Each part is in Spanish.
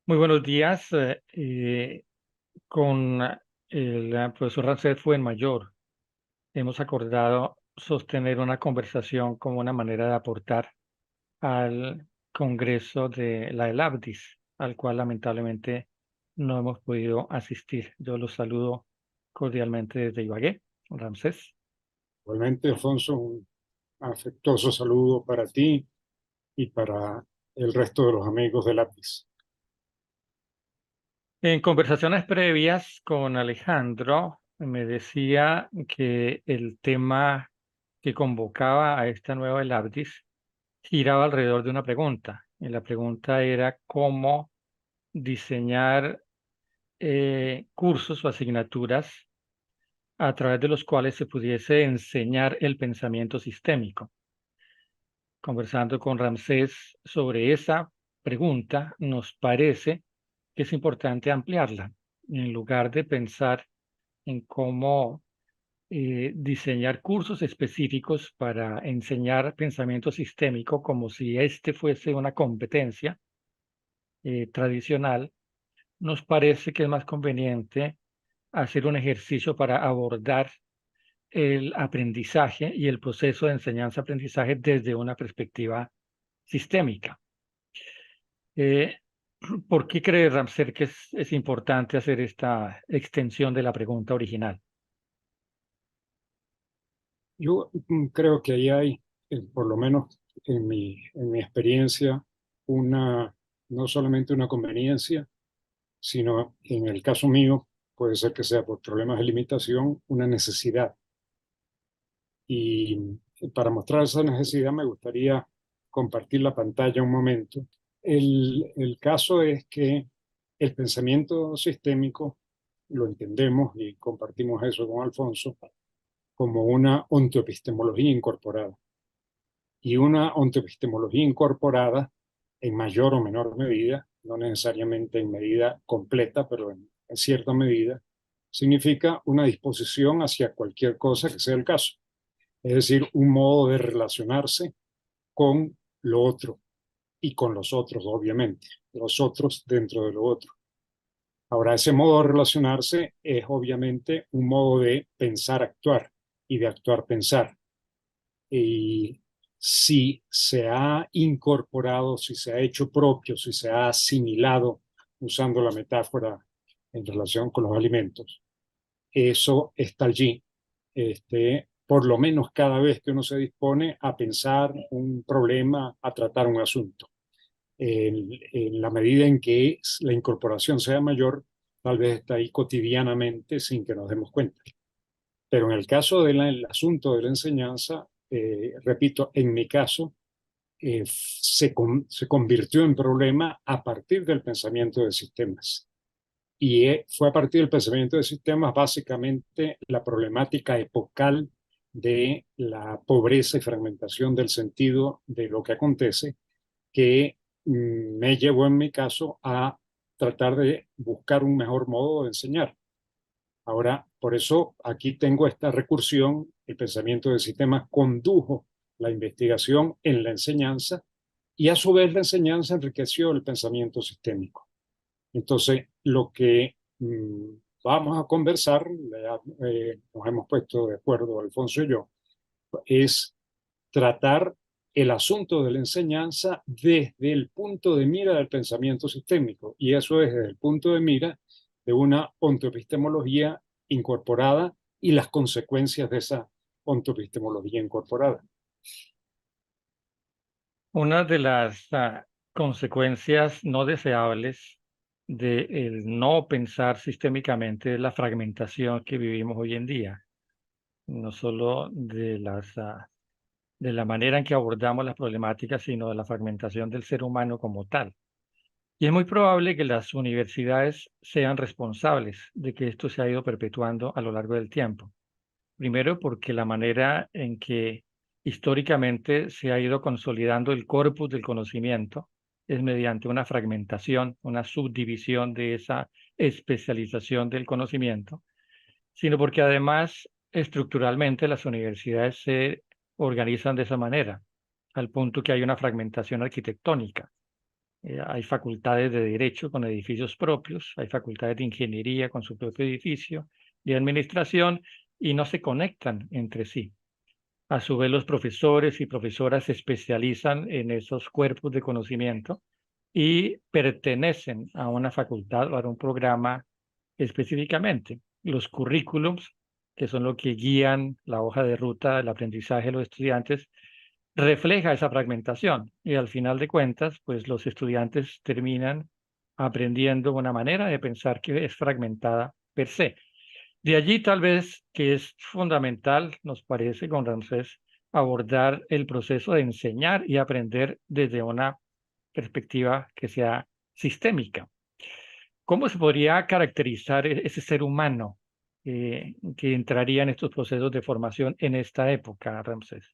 Muy buenos días. Con el profesor Ramsés Fuenmayor hemos acordado sostener una conversación como una manera de aportar al Congreso de la ELABDIS, al cual lamentablemente no hemos podido asistir. Yo los saludo cordialmente desde Ibagué, Ramsés. Igualmente, Alfonso, un afectuoso saludo para ti y para el resto de los amigos de Lápiz. En conversaciones previas con Alejandro, me decía que el tema que convocaba a esta nueva ELABDIS giraba alrededor de una pregunta. Y la pregunta era cómo diseñar cursos o asignaturas a través de los cuales se pudiese enseñar el pensamiento sistémico. Conversando con Ramsés sobre esa pregunta, nos parece que es importante ampliarla. En lugar de pensar en cómo diseñar cursos específicos para enseñar pensamiento sistémico como si este fuese una competencia tradicional, nos parece que es más conveniente hacer un ejercicio para abordar el aprendizaje y el proceso de enseñanza-aprendizaje desde una perspectiva sistémica. Eh, ¿Por qué cree Ramser que es importante hacer esta extensión de la pregunta original? Yo creo que ahí hay, por lo menos en mi experiencia, no solamente una conveniencia, sino en el caso mío, puede ser que sea por problemas de limitación, una necesidad. Y para mostrar esa necesidad me gustaría compartir la pantalla un momento. El caso es que el pensamiento sistémico lo entendemos y compartimos eso con Alfonso como una ontoepistemología incorporada. Y una ontoepistemología incorporada, en mayor o menor medida, no necesariamente en medida completa, pero en cierta medida, significa una disposición hacia cualquier cosa que sea el caso. Es decir, un modo de relacionarse con lo otro y con los otros, obviamente, los otros dentro de lo otro. Ahora, ese modo de relacionarse es obviamente un modo de pensar-actuar y de actuar-pensar. Y si se ha incorporado, si se ha hecho propio, si se ha asimilado, usando la metáfora en relación con los alimentos, eso está allí. Por lo menos cada vez que uno se dispone a pensar un problema, a tratar un asunto. En la medida en que la incorporación sea mayor, tal vez está ahí cotidianamente sin que nos demos cuenta. Pero en el caso del asunto de la enseñanza, repito, en mi caso, se convirtió en problema a partir del pensamiento de sistemas. Y fue a partir del pensamiento de sistemas básicamente la problemática epocal de la pobreza y fragmentación del sentido de lo que acontece que me llevó en mi caso a tratar de buscar un mejor modo de enseñar. Ahora, por eso aquí tengo esta recursión, el pensamiento de sistemas condujo la investigación en la enseñanza y a su vez la enseñanza enriqueció el pensamiento sistémico. Entonces, lo que vamos a conversar, nos hemos puesto de acuerdo Alfonso y yo, es tratar el asunto de la enseñanza desde el punto de mira del pensamiento sistémico, y eso es desde el punto de mira de una ontoepistemología incorporada y las consecuencias de esa ontoepistemología incorporada. Una de las consecuencias no deseables de el no pensar sistémicamente es la fragmentación que vivimos hoy en día, no solo de la manera en que abordamos las problemáticas, sino de la fragmentación del ser humano como tal. Y es muy probable que las universidades sean responsables de que esto se ha ido perpetuando a lo largo del tiempo. Primero, porque la manera en que históricamente se ha ido consolidando el corpus del conocimiento es mediante una fragmentación, una subdivisión de esa especialización del conocimiento, sino porque además estructuralmente las universidades se organizan de esa manera, al punto que hay una fragmentación arquitectónica. Hay facultades de derecho con edificios propios, hay facultades de ingeniería con su propio edificio, de administración, y no se conectan entre sí. A su vez, los profesores y profesoras se especializan en esos cuerpos de conocimiento y pertenecen a una facultad o a un programa específicamente. Los currículums, que son lo que guían la hoja de ruta del aprendizaje de los estudiantes, refleja esa fragmentación y al final de cuentas, pues los estudiantes terminan aprendiendo una manera de pensar que es fragmentada per se. De allí tal vez que es fundamental, nos parece, con Ramsés, abordar el proceso de enseñar y aprender desde una perspectiva que sea sistémica. ¿Cómo se podría caracterizar ese ser humano que entraría en estos procesos de formación en esta época, Ramsés?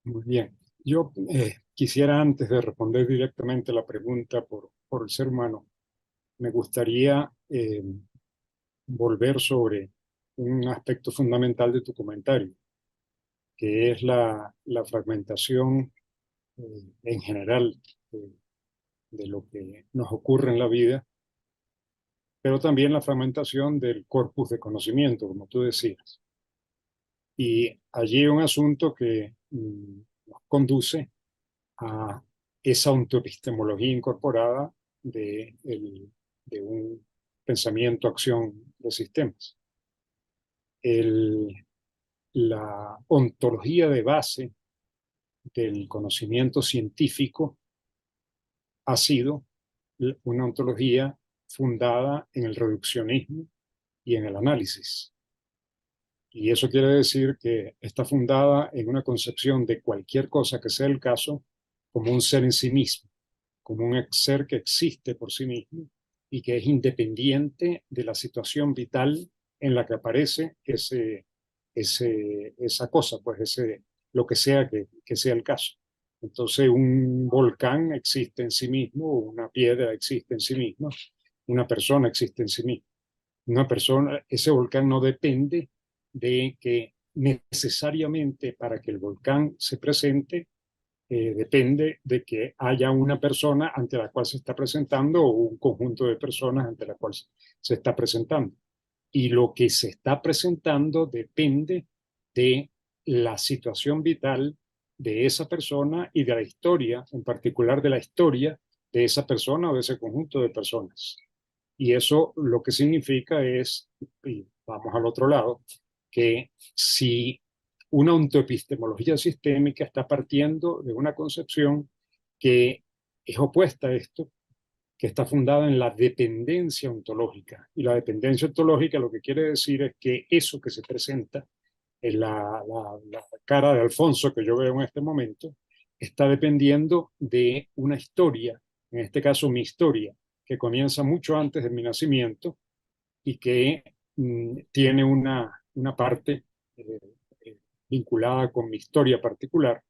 Muy bien. Yo quisiera, antes de responder directamente la pregunta por el ser humano, me gustaría volver sobre un aspecto fundamental de tu comentario, que es la fragmentación en general de lo que nos ocurre en la vida, pero también la fragmentación del corpus de conocimiento, como tú decías. Y allí hay un asunto que nos conduce a esa ontoepistemología incorporada de un pensamiento-acción de sistemas. La ontología de base del conocimiento científico ha sido una ontología fundada en el reduccionismo y en el análisis. Y eso quiere decir que está fundada en una concepción de cualquier cosa que sea el caso como un ser en sí mismo, como un ser que existe por sí mismo y que es independiente de la situación vital en la que aparece esa cosa, pues lo que sea que sea el caso. Entonces, un volcán existe en sí mismo, una piedra existe en sí misma, una persona existe en sí misma. Una persona, ese volcán no depende de que necesariamente para que el volcán se presente depende de que haya una persona ante la cual se está presentando o un conjunto de personas ante la cual se está presentando. Y lo que se está presentando depende de la situación vital de esa persona y de la historia, en particular de la historia de esa persona o de ese conjunto de personas. Y eso lo que significa es, y vamos al otro lado, que si una ontoepistemología sistémica está partiendo de una concepción que es opuesta a esto, que está fundada en la dependencia ontológica. Y la dependencia ontológica lo que quiere decir es que eso que se presenta en la cara de Alfonso que yo veo en este momento, está dependiendo de una historia, en este caso mi historia, que comienza mucho antes de mi nacimiento y que tiene una parte eh, vinculada con mi historia particular,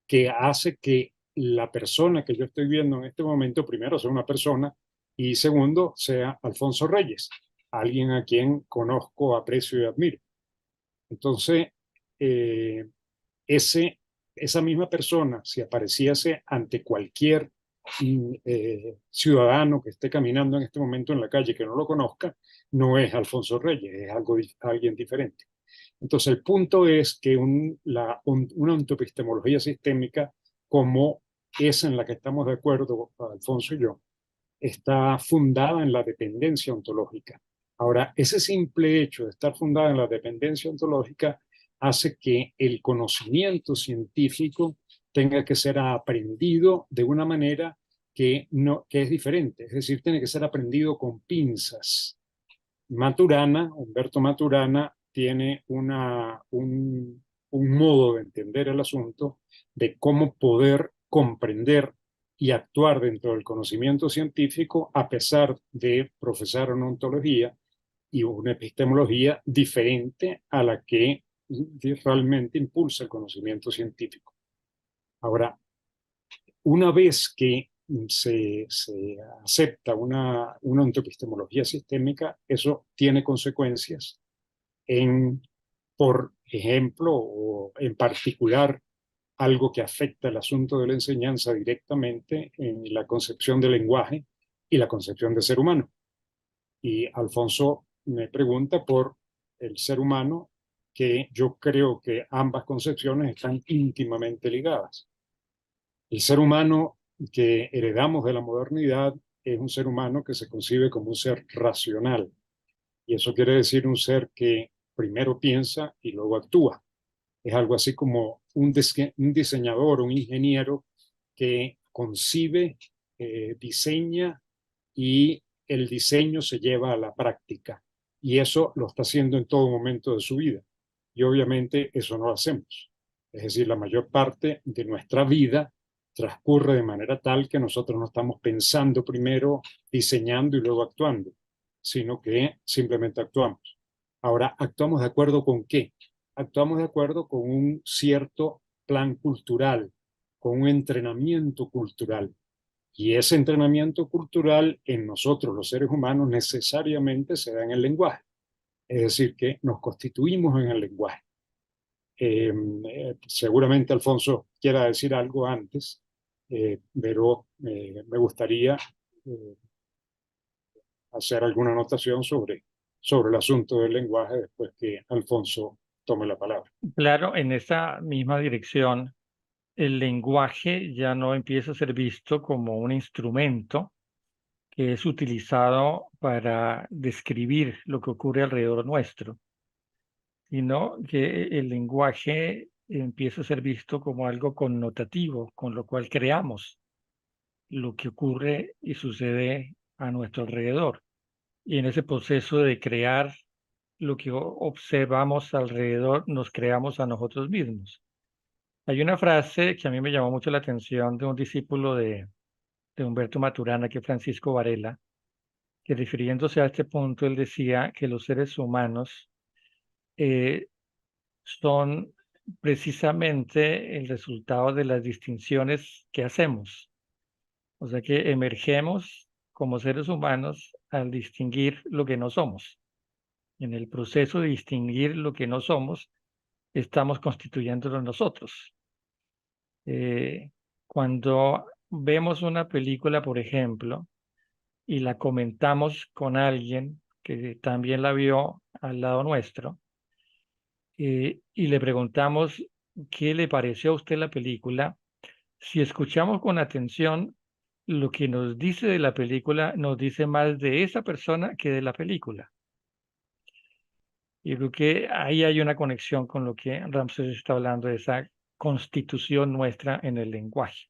que hace que la persona que yo estoy viendo en este momento, primero, sea una persona y segundo, sea Alfonso Reyes, alguien a quien conozco, aprecio y admiro. Entonces, eh, esa misma persona, si apareciese ante cualquier ciudadano que esté caminando en este momento en la calle que no lo conozca, no es Alfonso Reyes, es alguien diferente. Entonces, el punto es que una ontoepistemología sistémica como esa en la que estamos de acuerdo, Alfonso y yo, está fundada en la dependencia ontológica. Ahora, ese simple hecho de estar fundada en la dependencia ontológica hace que el conocimiento científico tenga que ser aprendido de una manera que es diferente, es decir, tiene que ser aprendido con pinzas. Humberto Maturana, tiene un modo de entender el asunto de cómo poder comprender y actuar dentro del conocimiento científico a pesar de profesar una ontología y una epistemología diferente a la que realmente impulsa el conocimiento científico. Ahora, una vez que se acepta una ontoepistemología sistémica, eso tiene consecuencias por ejemplo, o en particular, algo que afecta el asunto de la enseñanza directamente en la concepción del lenguaje y la concepción de ser humano. Y Alfonso me pregunta por el ser humano, que yo creo que ambas concepciones están íntimamente ligadas. El ser humano que heredamos de la modernidad es un ser humano que se concibe como un ser racional. Y eso quiere decir un ser que primero piensa y luego actúa. Es algo así como un diseñador, un ingeniero que concibe, diseña y el diseño se lleva a la práctica. Y eso lo está haciendo en todo momento de su vida. Y obviamente eso no lo hacemos. Es decir, la mayor parte de nuestra vida transcurre de manera tal que nosotros no estamos pensando primero, diseñando y luego actuando, sino que simplemente actuamos. Ahora, ¿actuamos de acuerdo con qué? Actuamos de acuerdo con un cierto plan cultural, con un entrenamiento cultural. Y ese entrenamiento cultural en nosotros, los seres humanos, necesariamente se da en el lenguaje. Es decir, que nos constituimos en el lenguaje. Seguramente Alfonso quiera decir algo antes, pero me gustaría eh, hacer alguna anotación sobre el asunto del lenguaje después que Alfonso tome la palabra. Claro, en esa misma dirección, el lenguaje ya no empieza a ser visto como un instrumento que es utilizado para describir lo que ocurre alrededor nuestro, sino que el lenguaje empieza a ser visto como algo connotativo, con lo cual creamos lo que ocurre y sucede a nuestro alrededor. Y en ese proceso de crear lo que observamos alrededor, nos creamos a nosotros mismos. Hay una frase que a mí me llamó mucho la atención de un discípulo de Humberto Maturana, que es Francisco Varela, que refiriéndose a este punto, él decía que los seres humanos eh, son precisamente el resultado de las distinciones que hacemos. O sea que emergemos como seres humanos al distinguir lo que no somos. En el proceso de distinguir lo que no somos, estamos constituyéndonos nosotros. Eh, Cuando vemos una película, por ejemplo, y la comentamos con alguien que también la vio al lado nuestro, y le preguntamos qué le pareció a usted la película, si escuchamos con atención, lo que nos dice de la película nos dice más de esa persona que de la película. Y creo que ahí hay una conexión con lo que Ramses está hablando de esa constitución nuestra en el lenguaje.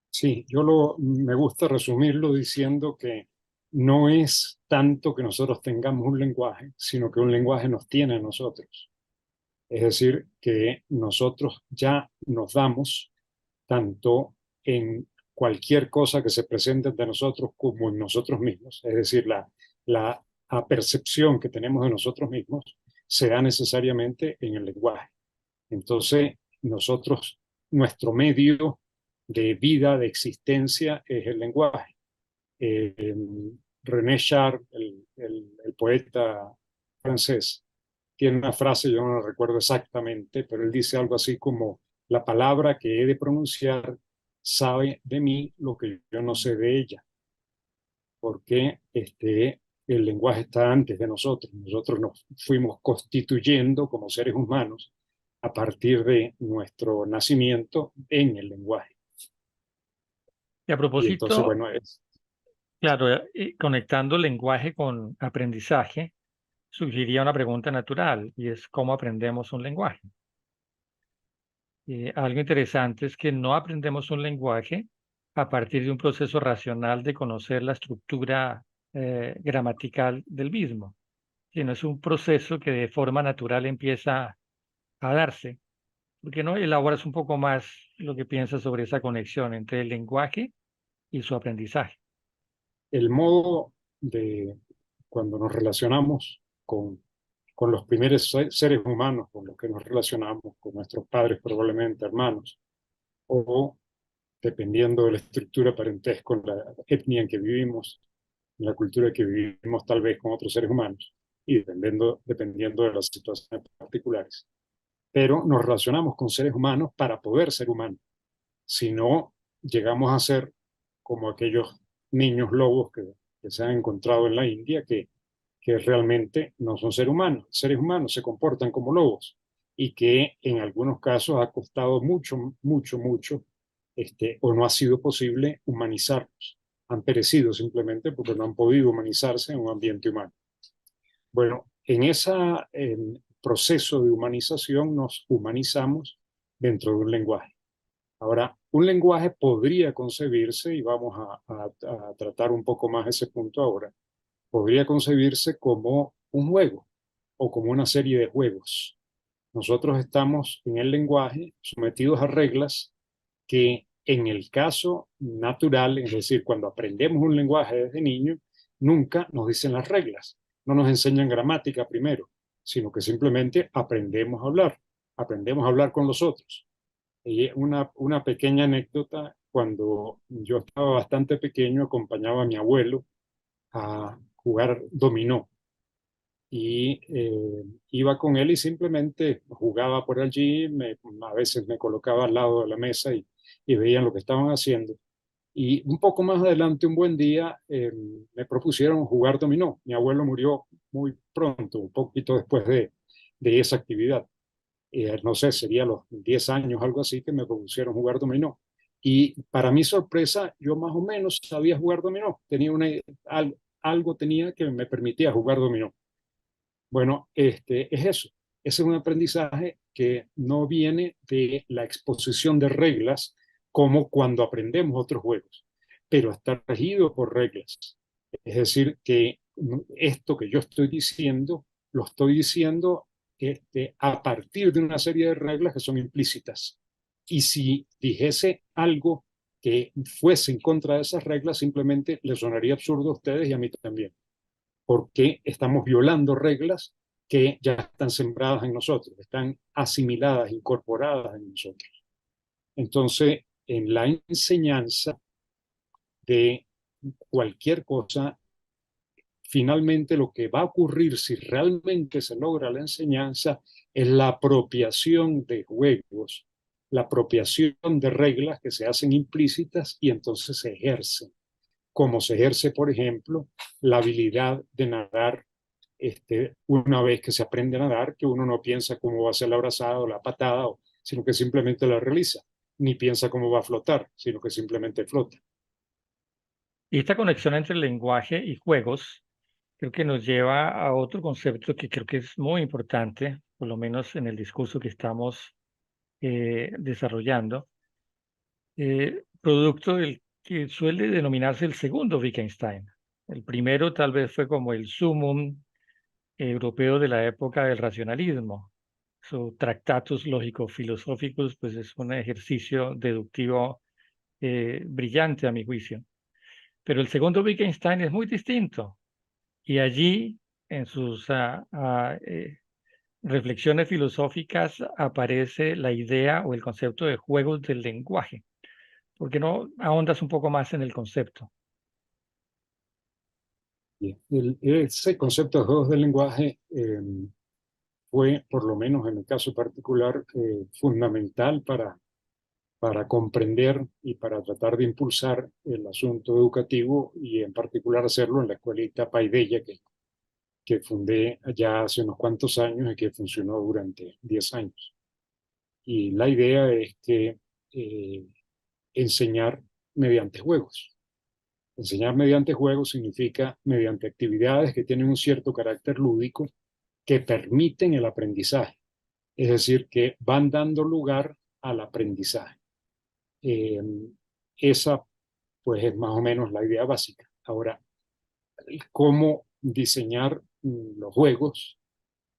Sí, me gusta resumirlo diciendo que no es tanto que nosotros tengamos un lenguaje, sino que un lenguaje nos tiene a nosotros. Es decir, que nosotros ya nos damos tanto en cualquier cosa que se presente ante nosotros como en nosotros mismos. Es decir, la percepción que tenemos de nosotros mismos se da necesariamente en el lenguaje. Entonces, nuestro medio de vida, de existencia, es el lenguaje. Eh, René Char, el poeta francés, tiene una frase, yo no la recuerdo exactamente, pero él dice algo así como: la palabra que he de pronunciar sabe de mí lo que yo no sé de ella, porque el lenguaje está antes de nosotros. Nosotros nos fuimos constituyendo como seres humanos a partir de nuestro nacimiento en el lenguaje. Y a Y entonces, propósito, bueno, claro, conectando lenguaje con aprendizaje, surgiría una pregunta natural y es ¿cómo aprendemos un lenguaje? Algo interesante es que no aprendemos un lenguaje a partir de un proceso racional de conocer la estructura gramatical del mismo, sino es un proceso que de forma natural empieza a darse. ¿Por qué no elaboras un poco más lo que piensas sobre esa conexión entre el lenguaje y su aprendizaje? el modo de cuando nos relacionamos con los primeros seres humanos con los que nos relacionamos, con nuestros padres, probablemente hermanos, o dependiendo de la estructura parentesco, la etnia en que vivimos, la cultura que vivimos tal vez con otros seres humanos, y dependiendo de las situaciones particulares. pero nos relacionamos con seres humanos para poder ser humanos. Si no, llegamos a ser como aquellos niños lobos que se han encontrado en la India, que realmente no son seres humanos se comportan como lobos y que en algunos casos ha costado mucho, mucho, mucho, o no ha sido posible humanizarlos. Han perecido simplemente porque no han podido humanizarse en un ambiente humano. Bueno, en ese proceso de humanización nos humanizamos dentro de un lenguaje. Ahora, un lenguaje podría concebirse, y vamos a tratar un poco más ese punto ahora, podría concebirse como un juego o como una serie de juegos. Nosotros estamos en el lenguaje sometidos a reglas que en el caso natural, es decir, cuando aprendemos un lenguaje desde niño, nunca nos dicen las reglas, no nos enseñan gramática primero, sino que simplemente aprendemos a hablar con los otros. Y una pequeña anécdota, cuando yo estaba bastante pequeño, acompañaba a mi abuelo a jugar dominó y iba con él y simplemente jugaba por allí, a veces me colocaba al lado de la mesa y veían lo que estaban haciendo. Y un poco más adelante, un buen día, me propusieron jugar dominó. Mi abuelo murió muy pronto, un poquito después de esa actividad. No sé, sería a los 10 años, algo así, que me propusieron jugar dominó. Y para mi sorpresa, yo más o menos sabía jugar dominó. Algo tenía que me permitía jugar dominó. Bueno, es eso. Ese es un aprendizaje que no viene de la exposición de reglas como cuando aprendemos otros juegos, pero está regido por reglas. Es decir, que esto que yo estoy diciendo, lo estoy diciendo a partir de una serie de reglas que son implícitas. Y si dijese algo que fuese en contra de esas reglas, simplemente les sonaría absurdo a ustedes y a mí también, porque estamos violando reglas que ya están sembradas en nosotros, están asimiladas, incorporadas en nosotros. Entonces, en la enseñanza de cualquier cosa, finalmente lo que va a ocurrir si realmente se logra la enseñanza es la apropiación de juegos, la apropiación de reglas que se hacen implícitas y entonces se ejercen, como se ejerce, por ejemplo, la habilidad de nadar. Una vez que se aprende a nadar, que uno no piensa cómo va a ser la brazada o la patada, sino que simplemente la realiza, ni piensa cómo va a flotar, sino que simplemente flota. Y esta conexión entre lenguaje y juegos creo que nos lleva a otro concepto que creo que es muy importante, por lo menos en el discurso que estamos desarrollando, producto del que suele denominarse el segundo Wittgenstein. El primero tal vez fue como el sumum europeo de la época del racionalismo. Su Tractatus Lógico-Filosóficos, pues es un ejercicio deductivo brillante a mi juicio. Pero el segundo Wittgenstein es muy distinto. Y allí, en sus reflexiones filosóficas, aparece la idea o el concepto de juegos del lenguaje. ¿Por qué no ahondas un poco más en el concepto? Ese concepto de juegos del lenguaje fue, por lo menos en mi caso particular, fundamental para comprender y para tratar de impulsar el asunto educativo y en particular hacerlo en la escuelita Paideia que fundé ya hace unos cuantos años y que funcionó durante 10 años. Y la idea es que eh, enseñar mediante juegos. Enseñar mediante juegos significa mediante actividades que tienen un cierto carácter lúdico que permiten el aprendizaje, es decir, que van dando lugar al aprendizaje. Eh, esa, pues, es más o menos la idea básica. Ahora, cómo diseñar los juegos,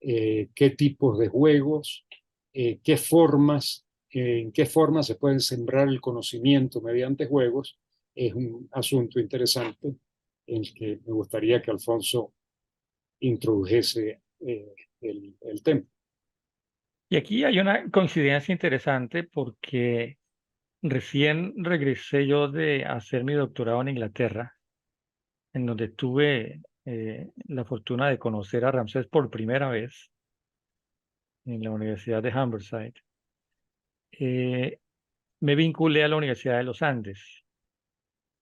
qué tipos de juegos, qué formas, en qué formas se pueden sembrar el conocimiento mediante juegos, es un asunto interesante en el que me gustaría que Alfonso introdujese el tema. Y aquí hay una coincidencia interesante porque recién regresé yo de hacer mi doctorado en Inglaterra, en donde tuve la fortuna de conocer a Ramsés por primera vez. en la Universidad de Humberside, me vinculé a la Universidad de los Andes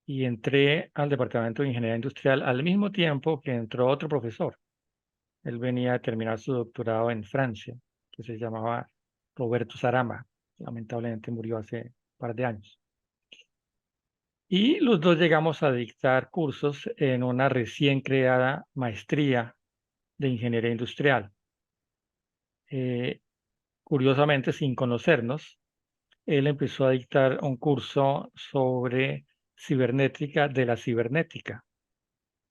y entré al Departamento de Ingeniería Industrial al mismo tiempo que entró otro profesor. Él venía a terminar su doctorado en Francia, que se llamaba Roberto Sarama. Lamentablemente murió hace un par de años. Y los dos llegamos a dictar cursos en una recién creada maestría de ingeniería industrial. Curiosamente, sin conocernos, él empezó a dictar un curso sobre cibernética de la cibernética,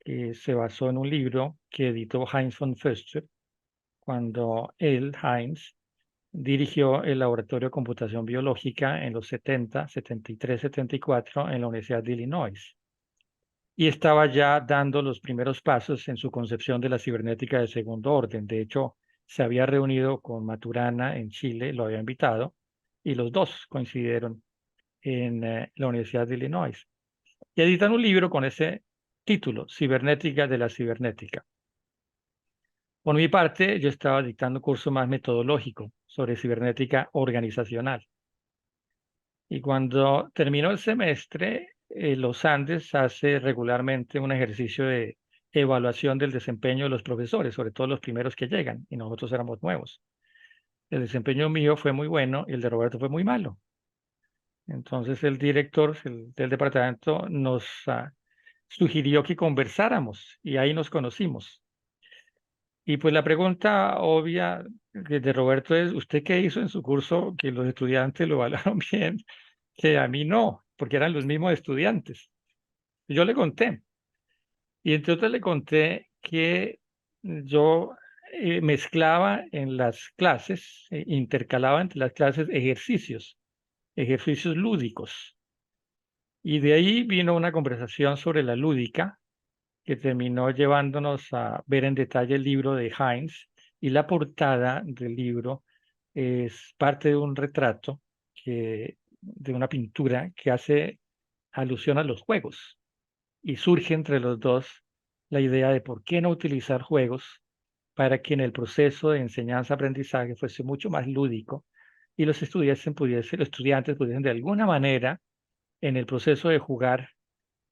que se basó en un libro que editó Heinz von Foerster cuando él, Heinz, dirigió el Laboratorio de Computación Biológica en los 70, 73, 74 en la Universidad de Illinois. Y estaba ya dando los primeros pasos en su concepción de la cibernética de segundo orden. De hecho, se había reunido con Maturana en Chile, lo había invitado, y los dos coincidieron en la Universidad de Illinois. Y editan un libro con ese título, Cibernética de la Cibernética. Por mi parte, yo estaba dictando un curso más metodológico sobre cibernética organizacional. Y cuando terminó el semestre, los Andes hace regularmente un ejercicio de evaluación del desempeño de los profesores, sobre todo los primeros que llegan, y nosotros éramos nuevos. El desempeño mío fue muy bueno y el de Roberto fue muy malo. Entonces el director del departamento nos sugirió que conversáramos y ahí nos conocimos. Y pues la pregunta obvia de Roberto es, ¿usted qué hizo en su curso que los estudiantes lo evaluaron bien, que a mí no, porque eran los mismos estudiantes? Yo le conté. Y entre otras le conté que yo mezclaba en las clases, intercalaba entre las clases ejercicios lúdicos. Y de ahí vino una conversación sobre la lúdica que terminó llevándonos a ver en detalle el libro de Heinz, y la portada del libro es parte de un retrato de una pintura que hace alusión a los juegos, y surge entre los dos la idea de por qué no utilizar juegos para que en el proceso de enseñanza-aprendizaje fuese mucho más lúdico y los estudiantes pudiesen de alguna manera en el proceso de jugar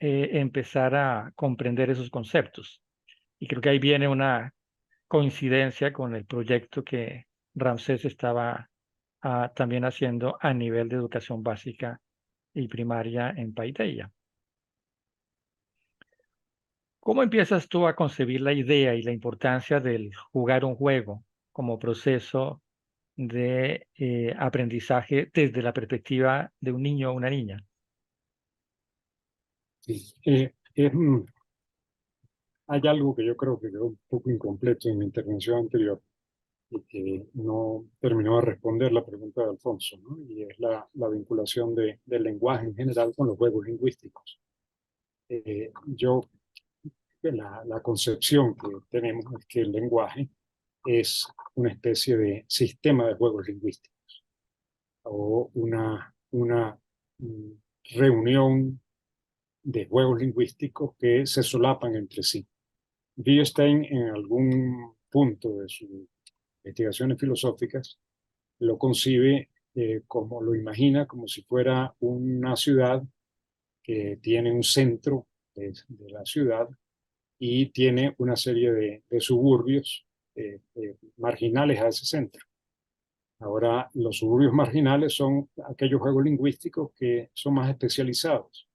empezar a comprender esos conceptos. Y creo que ahí viene una coincidencia con el proyecto que Ramsés estaba también haciendo a nivel de educación básica y primaria en Paideia. ¿Cómo empiezas tú a concebir la idea y la importancia del jugar un juego como proceso de aprendizaje desde la perspectiva de un niño o una niña? Sí. Hay algo que yo creo que quedó un poco incompleto en mi intervención anterior y que no terminó de responder la pregunta de Alfonso, ¿no? Y es la vinculación del lenguaje en general con los juegos lingüísticos. Yo, la concepción que tenemos es que el lenguaje es una especie de sistema de juegos lingüísticos o una mm, reunión de juegos lingüísticos que se solapan entre sí. Wittgenstein, en algún punto de sus investigaciones filosóficas, lo concibe como lo imagina como si fuera una ciudad que tiene un centro de la ciudad y tiene una serie de suburbios marginales a ese centro. Ahora, los suburbios marginales son aquellos juegos lingüísticos que son más especializados,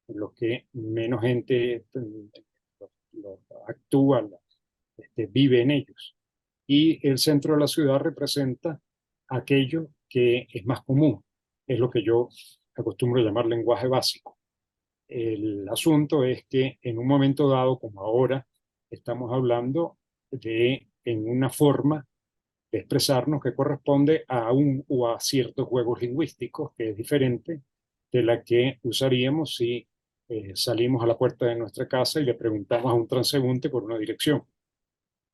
en los que menos gente lo actúa, vive en ellos. Y el centro de la ciudad representa aquello que es más común, es lo que yo acostumbro a llamar lenguaje básico. El asunto es que en un momento dado, como ahora, estamos hablando en una forma de expresarnos que corresponde a un o a ciertos juegos lingüísticos, que es diferente de la que usaríamos si salimos a la puerta de nuestra casa y le preguntamos a un transeúnte por una dirección,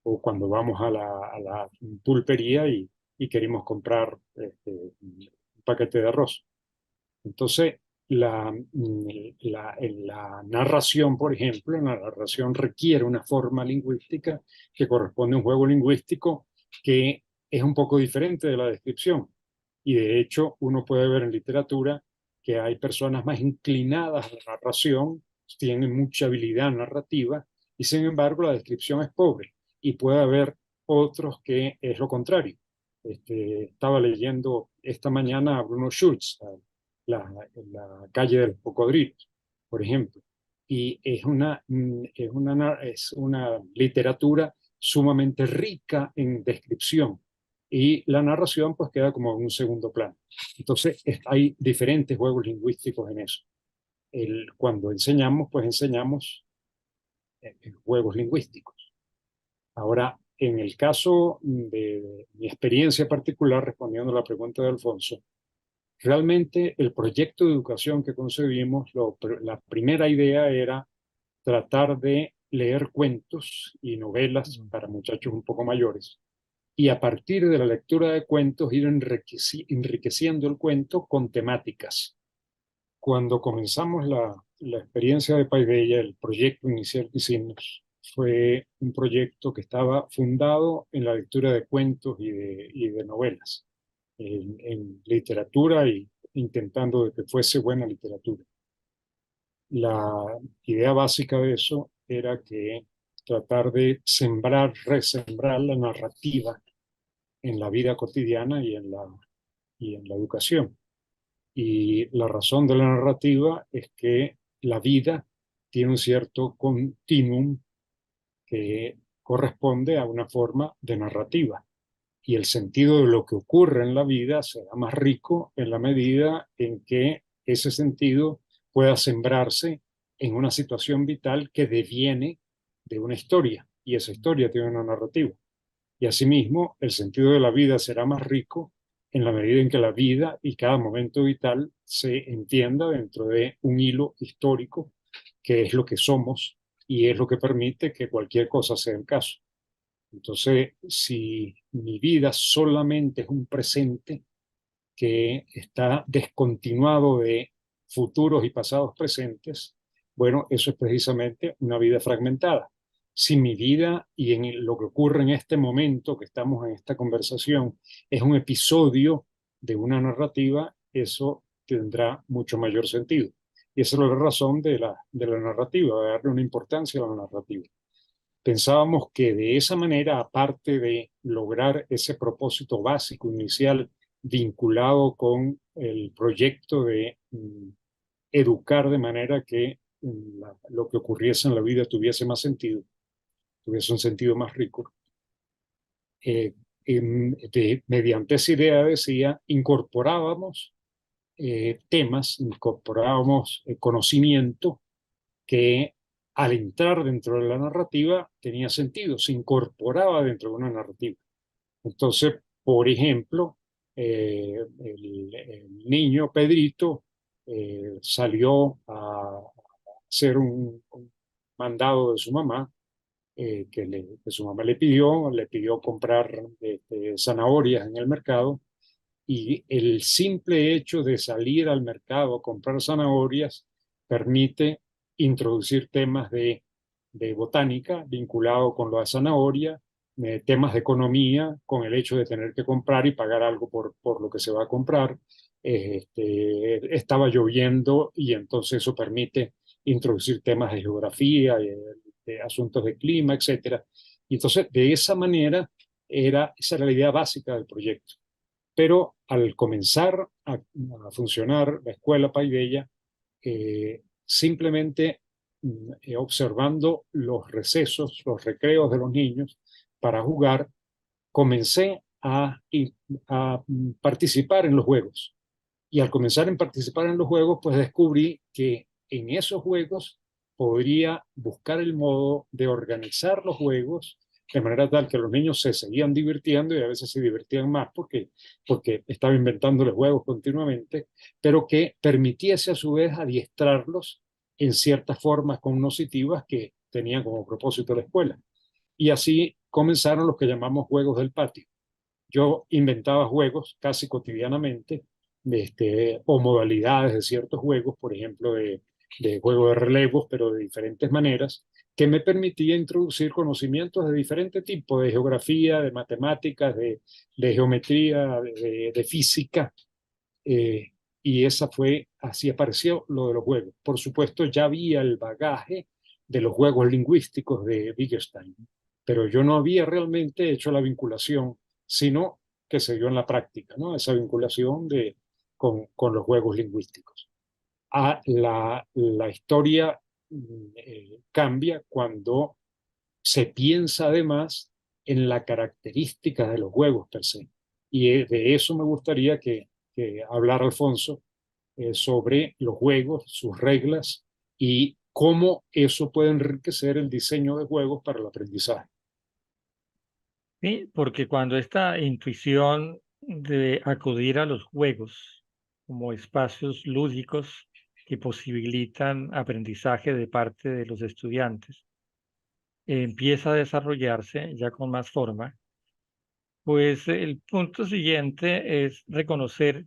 o cuando vamos a la pulpería y queremos comprar un paquete de arroz. Entonces, la narración, por ejemplo, la narración requiere una forma lingüística que corresponde a un juego lingüístico que es un poco diferente de la descripción. Y de hecho, uno puede ver en literatura que hay personas más inclinadas a la narración, tienen mucha habilidad narrativa, y sin embargo la descripción es pobre. Y puede haber otros que es lo contrario. Estaba leyendo esta mañana a Bruno Schulz, la calle de los cocodrilos, por ejemplo, y es una literatura sumamente rica en descripción, y la narración pues queda como en un segundo plano. Entonces hay diferentes juegos lingüísticos en eso. Cuando enseñamos, pues enseñamos juegos lingüísticos. Ahora, en el caso de mi experiencia particular, respondiendo a la pregunta de Alfonso, realmente el proyecto de educación que concebimos, la primera idea era tratar de leer cuentos y novelas para muchachos un poco mayores, y a partir de la lectura de cuentos ir enriqueciendo el cuento con temáticas. Cuando comenzamos la experiencia de Paideia, el proyecto inicial que hicimos fue un proyecto que estaba fundado en la lectura de cuentos y de novelas, en literatura, y intentando de que fuese buena literatura. La idea básica de eso era que tratar de sembrar, resembrar la narrativa en la vida cotidiana y en la educación. Y la razón de la narrativa es que la vida tiene un cierto continuum que corresponde a una forma de narrativa. Y el sentido de lo que ocurre en la vida será más rico en la medida en que ese sentido pueda sembrarse en una situación vital que deviene de una historia, y esa historia tiene una narrativa. Y asimismo, el sentido de la vida será más rico en la medida en que la vida y cada momento vital se entienda dentro de un hilo histórico, que es lo que somos y es lo que permite que cualquier cosa sea el caso. Entonces, si mi vida solamente es un presente que está descontinuado de futuros y pasados presentes, bueno, eso es precisamente una vida fragmentada. Si mi vida y en lo que ocurre en este momento que estamos en esta conversación es un episodio de una narrativa, eso tendrá mucho mayor sentido. Y esa es la razón de la narrativa, de darle una importancia a la narrativa. Pensábamos que de esa manera, aparte de lograr ese propósito básico inicial vinculado con el proyecto de educar de manera que lo que ocurriese en la vida tuviese más sentido, tuviese un sentido más rico, mediante esa idea, decía, incorporábamos temas, incorporábamos conocimiento que al entrar dentro de la narrativa tenía sentido, se incorporaba dentro de una narrativa. Entonces, por ejemplo, el niño Pedrito salió a hacer un mandado de su mamá, que su mamá le pidió comprar zanahorias en el mercado, y el simple hecho de salir al mercado a comprar zanahorias permite introducir temas de botánica vinculado con la zanahoria, temas de economía con el hecho de tener que comprar y pagar algo por lo que se va a comprar. Estaba lloviendo y entonces eso permite introducir temas de geografía, de asuntos de clima, etcétera. Y entonces de esa manera esa era la idea básica del proyecto. Pero al comenzar a funcionar la escuela Paideia, simplemente observando los recesos, los recreos de los niños para jugar, comencé a participar en los juegos. Y al comenzar a participar en los juegos, pues descubrí que en esos juegos podría buscar el modo de organizar los juegos de manera tal que los niños se seguían divirtiendo, y a veces se divertían más porque estaba inventándoles juegos continuamente, pero que permitiese a su vez adiestrarlos en ciertas formas cognitivas que tenían como propósito la escuela. Y así comenzaron los que llamamos juegos del patio. Yo inventaba juegos casi cotidianamente, o modalidades de ciertos juegos, por ejemplo, de juego de relevos, pero de diferentes maneras, que me permitía introducir conocimientos de diferente tipo, de geografía, de matemáticas, de geometría, de física, eh, y así apareció lo de los juegos. Por supuesto, ya había el bagaje de los juegos lingüísticos de Wittgenstein, pero yo no había realmente hecho la vinculación, sino que se dio en la práctica, ¿no? Esa vinculación con los juegos lingüísticos. La historia cambia cuando se piensa además en la característica de los juegos per se. Y de eso me gustaría que hablara Alfonso, sobre los juegos, sus reglas y cómo eso puede enriquecer el diseño de juegos para el aprendizaje. Sí, porque cuando esta intuición de acudir a los juegos como espacios lúdicos que posibilitan aprendizaje de parte de los estudiantes empieza a desarrollarse ya con más forma, pues el punto siguiente es reconocer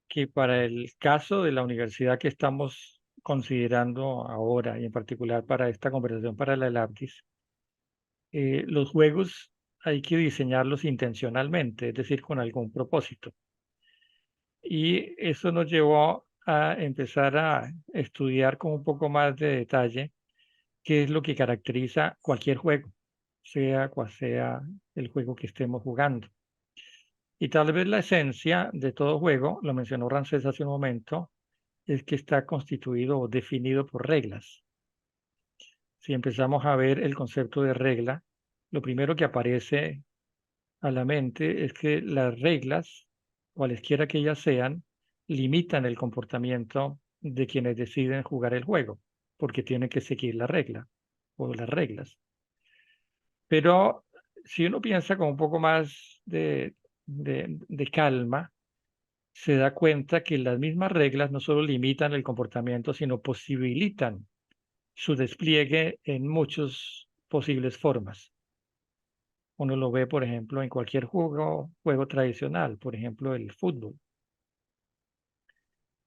que para el caso de la universidad que estamos considerando ahora y en particular para esta conversación para la LAPTIS, los juegos hay que diseñarlos intencionalmente, es decir, con algún propósito. Y eso nos llevó a empezar a estudiar con un poco más de detalle qué es lo que caracteriza cualquier juego, sea cual sea el juego que estemos jugando. Y tal vez la esencia de todo juego, lo mencionó Ramsés hace un momento, es que está constituido o definido por reglas. Si empezamos a ver el concepto de regla, lo primero que aparece a la mente es que las reglas, cualesquiera que ellas sean, limitan el comportamiento de quienes deciden jugar el juego, porque tienen que seguir la regla o las reglas. Pero si uno piensa con un poco más de calma, se da cuenta que las mismas reglas no solo limitan el comportamiento, sino posibilitan su despliegue en muchas posibles formas. Uno lo ve, por ejemplo, en cualquier juego tradicional, por ejemplo, el fútbol.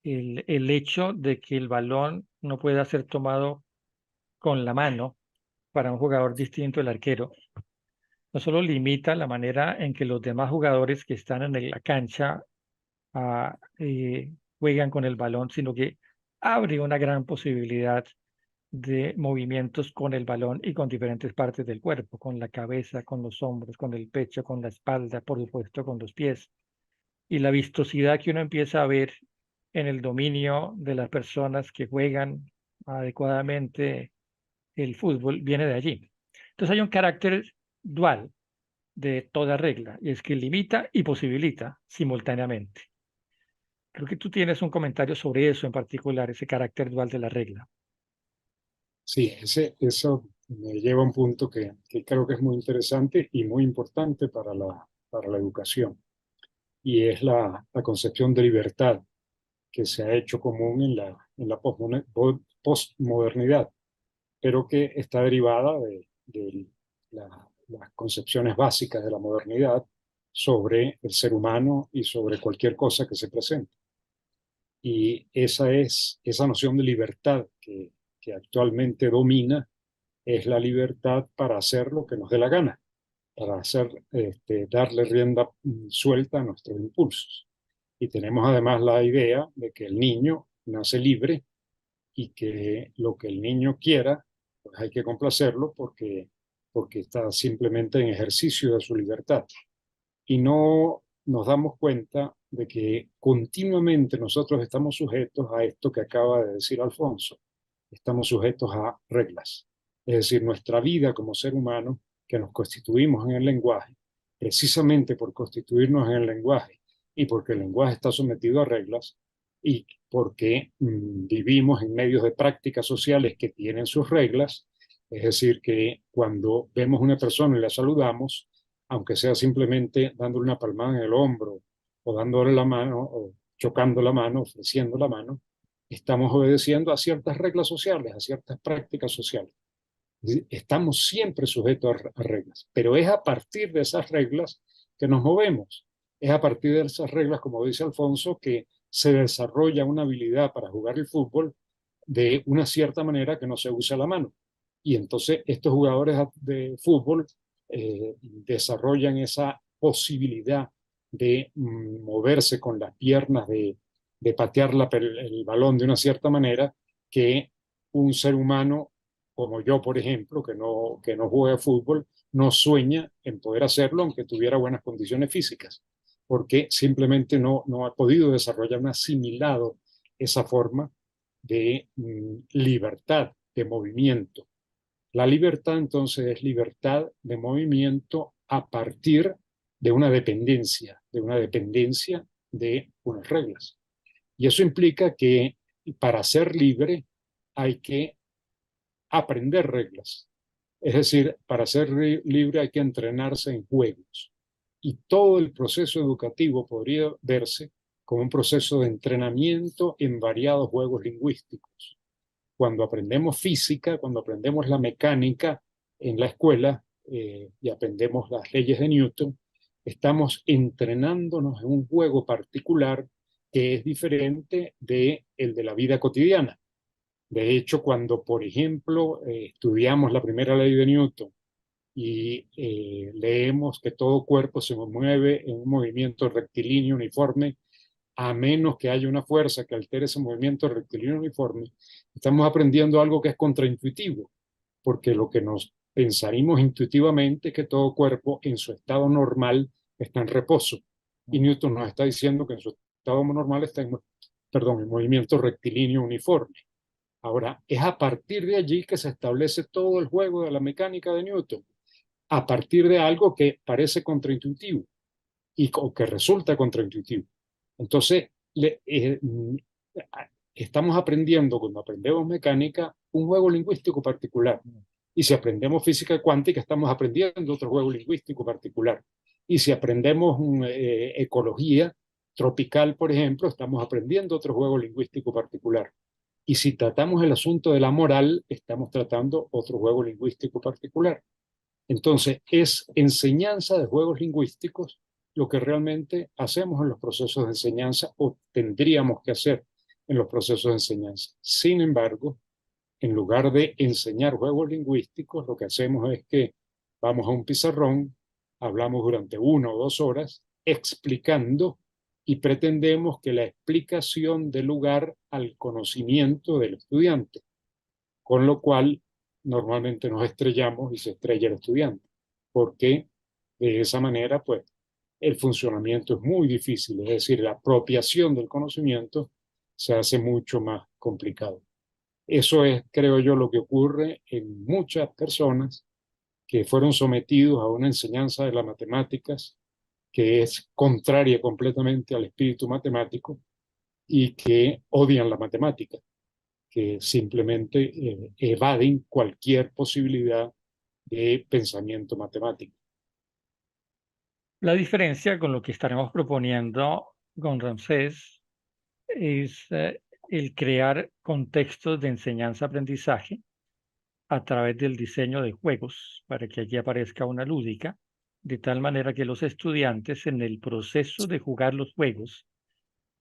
El hecho de que el balón no pueda ser tomado con la mano para un jugador distinto, el arquero, no solo limita la manera en que los demás jugadores que están en la cancha juegan con el balón, sino que abre una gran posibilidad de movimientos con el balón y con diferentes partes del cuerpo, con la cabeza, con los hombros, con el pecho, con la espalda, por supuesto, con los pies. Y la vistosidad que uno empieza a ver en el dominio de las personas que juegan adecuadamente el fútbol viene de allí. Entonces hay un carácter dual de toda regla, y es que limita y posibilita simultáneamente. Creo que tú tienes un comentario sobre eso en particular, ese carácter dual de la regla. Sí, eso me lleva a un punto que creo que es muy interesante y muy importante para la educación, y es la concepción de libertad que se ha hecho común en la postmodernidad, pero que está derivada de las concepciones básicas de la modernidad sobre el ser humano y sobre cualquier cosa que se presente. Y esa noción de libertad que actualmente domina, es la libertad para hacer lo que nos dé la gana, para darle rienda suelta a nuestros impulsos. Y tenemos además la idea de que el niño nace libre y que lo que el niño quiera, pues hay que complacerlo porque está simplemente en ejercicio de su libertad. Y no nos damos cuenta de que continuamente nosotros estamos sujetos a esto que acaba de decir Alfonso. Estamos sujetos a reglas. Es decir, nuestra vida como ser humano, que nos constituimos en el lenguaje, precisamente por constituirnos en el lenguaje y porque el lenguaje está sometido a reglas y porque vivimos en medios de prácticas sociales que tienen sus reglas, es decir, que cuando vemos una persona y la saludamos, aunque sea simplemente dándole una palmada en el hombro o dándole la mano o chocando la mano, ofreciendo la mano, estamos obedeciendo a ciertas reglas sociales, a ciertas prácticas sociales. Estamos siempre sujetos a reglas, pero es a partir de esas reglas que nos movemos. Es a partir de esas reglas, como dice Alfonso, que se desarrolla una habilidad para jugar el fútbol de una cierta manera que no se usa la mano. Y entonces estos jugadores de fútbol desarrollan esa posibilidad de moverse con las piernas, de patear el balón de una cierta manera que un ser humano como yo, por ejemplo, que no juega fútbol, no sueña en poder hacerlo aunque tuviera buenas condiciones físicas, porque simplemente no ha podido desarrollar, no ha asimilado esa forma de libertad de movimiento. La libertad entonces es libertad de movimiento a partir de una dependencia de unas reglas. Y eso implica que para ser libre hay que aprender reglas. Es decir, para ser libre hay que entrenarse en juegos. Y todo el proceso educativo podría verse como un proceso de entrenamiento en variados juegos lingüísticos. Cuando aprendemos física, cuando aprendemos la mecánica en la escuela y aprendemos las leyes de Newton, estamos entrenándonos en un juego particular que es diferente de el de la vida cotidiana. De hecho, cuando, por ejemplo, estudiamos la primera ley de Newton y leemos que todo cuerpo se mueve en un movimiento rectilíneo uniforme, a menos que haya una fuerza que altere ese movimiento rectilíneo uniforme, estamos aprendiendo algo que es contraintuitivo, porque lo que nos pensaríamos intuitivamente es que todo cuerpo en su estado normal está en reposo. Y Newton nos está diciendo que en su estado normal está en movimiento rectilíneo uniforme. Ahora, es a partir de allí que se establece todo el juego de la mecánica de Newton, a partir de algo que parece contraintuitivo o que resulta contraintuitivo. Entonces, estamos aprendiendo, cuando aprendemos mecánica, un juego lingüístico particular. Y si aprendemos física cuántica, estamos aprendiendo otro juego lingüístico particular. Y si aprendemos ecología tropical, por ejemplo, estamos aprendiendo otro juego lingüístico particular. Y si tratamos el asunto de la moral, estamos tratando otro juego lingüístico particular. Entonces, es enseñanza de juegos lingüísticos lo que realmente hacemos en los procesos de enseñanza o tendríamos que hacer en los procesos de enseñanza. Sin embargo, en lugar de enseñar juegos lingüísticos, lo que hacemos es que vamos a un pizarrón, hablamos durante 1 o 2 horas explicando y pretendemos que la explicación dé lugar al conocimiento del estudiante, con lo cual normalmente nos estrellamos y se estrella el estudiante, porque de esa manera, pues, el funcionamiento es muy difícil, es decir, la apropiación del conocimiento se hace mucho más complicado. Eso es, creo yo, lo que ocurre en muchas personas que fueron sometidos a una enseñanza de las matemáticas que es contraria completamente al espíritu matemático y que odian la matemática, que simplemente evaden cualquier posibilidad de pensamiento matemático. La diferencia con lo que estaremos proponiendo con Ramsés es el crear contextos de enseñanza-aprendizaje a través del diseño de juegos para que allí aparezca una lúdica, de tal manera que los estudiantes en el proceso de jugar los juegos,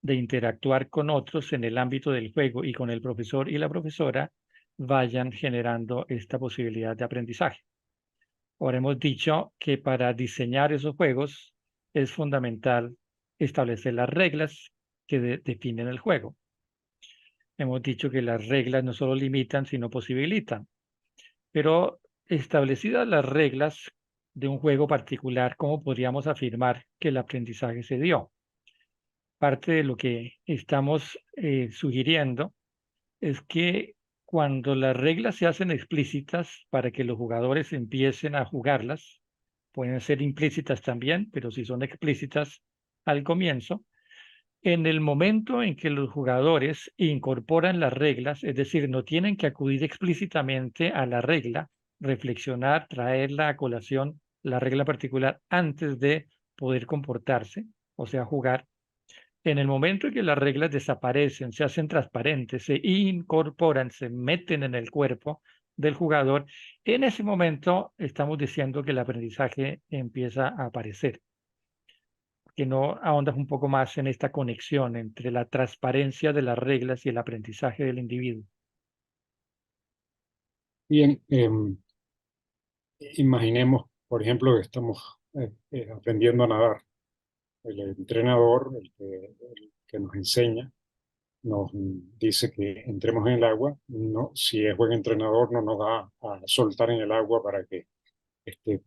de interactuar con otros en el ámbito del juego y con el profesor y la profesora, vayan generando esta posibilidad de aprendizaje. Ahora hemos dicho que para diseñar esos juegos es fundamental establecer las reglas que definen el juego. Hemos dicho que las reglas no solo limitan, sino posibilitan. Pero establecidas las reglas de un juego particular, ¿cómo podríamos afirmar que el aprendizaje se dio? Parte de lo que estamos sugiriendo es que cuando las reglas se hacen explícitas para que los jugadores empiecen a jugarlas, pueden ser implícitas también, pero si son explícitas al comienzo, en el momento en que los jugadores incorporan las reglas, es decir, no tienen que acudir explícitamente a la regla, reflexionar, traerla a colación, la regla particular, antes de poder comportarse, o sea, jugar. En el momento en que las reglas desaparecen, se hacen transparentes, se incorporan, se meten en el cuerpo del jugador, en ese momento estamos diciendo que el aprendizaje empieza a aparecer. Que no ahondas un poco más en esta conexión entre la transparencia de las reglas y el aprendizaje del individuo. Bien, imaginemos, por ejemplo, que estamos aprendiendo a nadar. El entrenador, el que nos enseña, nos dice que entremos en el agua. No, si es buen entrenador, no nos va a soltar en el agua para que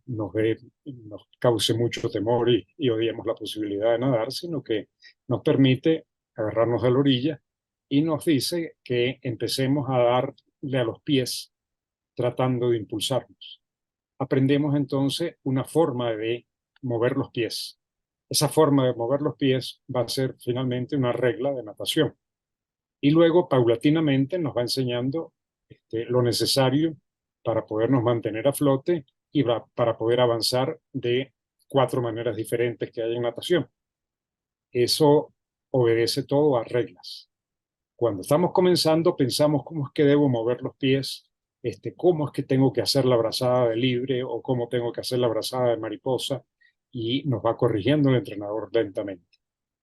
nos cause mucho temor y odiemos la posibilidad de nadar, sino que nos permite agarrarnos a la orilla y nos dice que empecemos a darle a los pies tratando de impulsarnos. Aprendemos entonces una forma de mover los pies. Esa forma de mover los pies va a ser finalmente una regla de natación. Y luego, paulatinamente, nos va enseñando lo necesario para podernos mantener a flote y para poder avanzar de 4 maneras diferentes que hay en natación. Eso obedece todo a reglas. Cuando estamos comenzando, pensamos cómo es que debo mover los pies, cómo es que tengo que hacer la brazada de libre o cómo tengo que hacer la brazada de mariposa, y nos va corrigiendo el entrenador lentamente.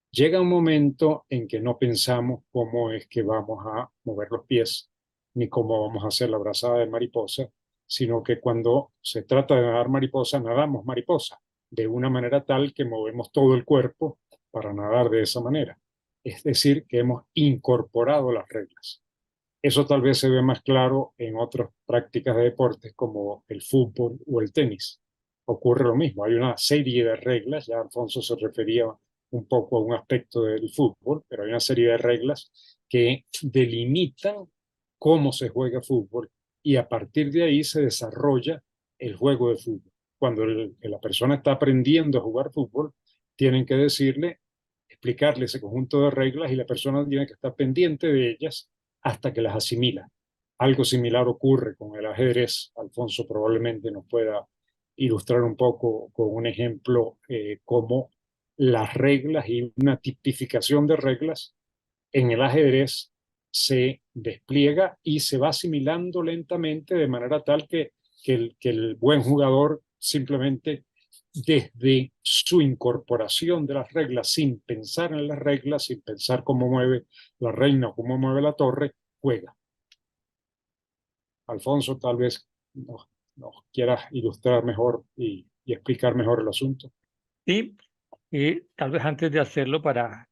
Llega un momento en que no pensamos cómo es que vamos a mover los pies, ni cómo vamos a hacer la brazada de mariposa, sino que cuando se trata de nadar mariposa, nadamos mariposa, de una manera tal que movemos todo el cuerpo para nadar de esa manera. Es decir, que hemos incorporado las reglas. Eso tal vez se ve más claro en otras prácticas de deportes como el fútbol o el tenis. Ocurre lo mismo, hay una serie de reglas, ya Alfonso se refería un poco a un aspecto del fútbol, pero hay una serie de reglas que delimitan cómo se juega fútbol y a partir de ahí se desarrolla el juego de fútbol. Cuando la persona está aprendiendo a jugar fútbol, tienen que decirle, explicarle ese conjunto de reglas y la persona tiene que estar pendiente de ellas hasta que las asimila. Algo similar ocurre con el ajedrez. Alfonso probablemente nos pueda ilustrar un poco con un ejemplo cómo las reglas y una tipificación de reglas en el ajedrez se despliega y se va asimilando lentamente de manera tal que el buen jugador simplemente desde su incorporación de las reglas, sin pensar en las reglas, sin pensar cómo mueve la reina o cómo mueve la torre, juega. Alfonso, tal vez nos quieras ilustrar mejor y explicar mejor el asunto. Sí, y tal vez antes de hacerlo para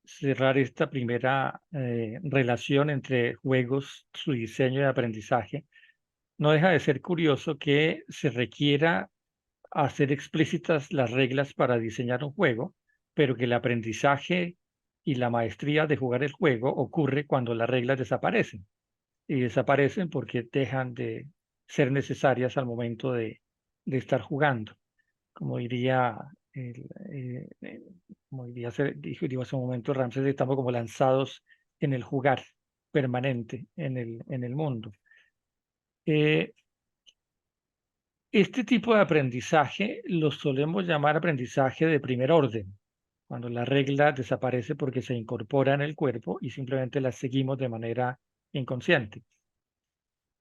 cerrar esta primera relación entre juegos, su diseño y aprendizaje, no deja de ser curioso que se requiera hacer explícitas las reglas para diseñar un juego, pero que el aprendizaje y la maestría de jugar el juego ocurre cuando las reglas desaparecen. Y desaparecen porque dejan de ser necesarias al momento de estar jugando. Como diría, como diría, dijo hace un momento Ramsés, estamos como lanzados en el jugar permanente en el mundo. Este tipo de aprendizaje lo solemos llamar aprendizaje de primer orden, cuando la regla desaparece porque se incorpora en el cuerpo y simplemente la seguimos de manera inconsciente.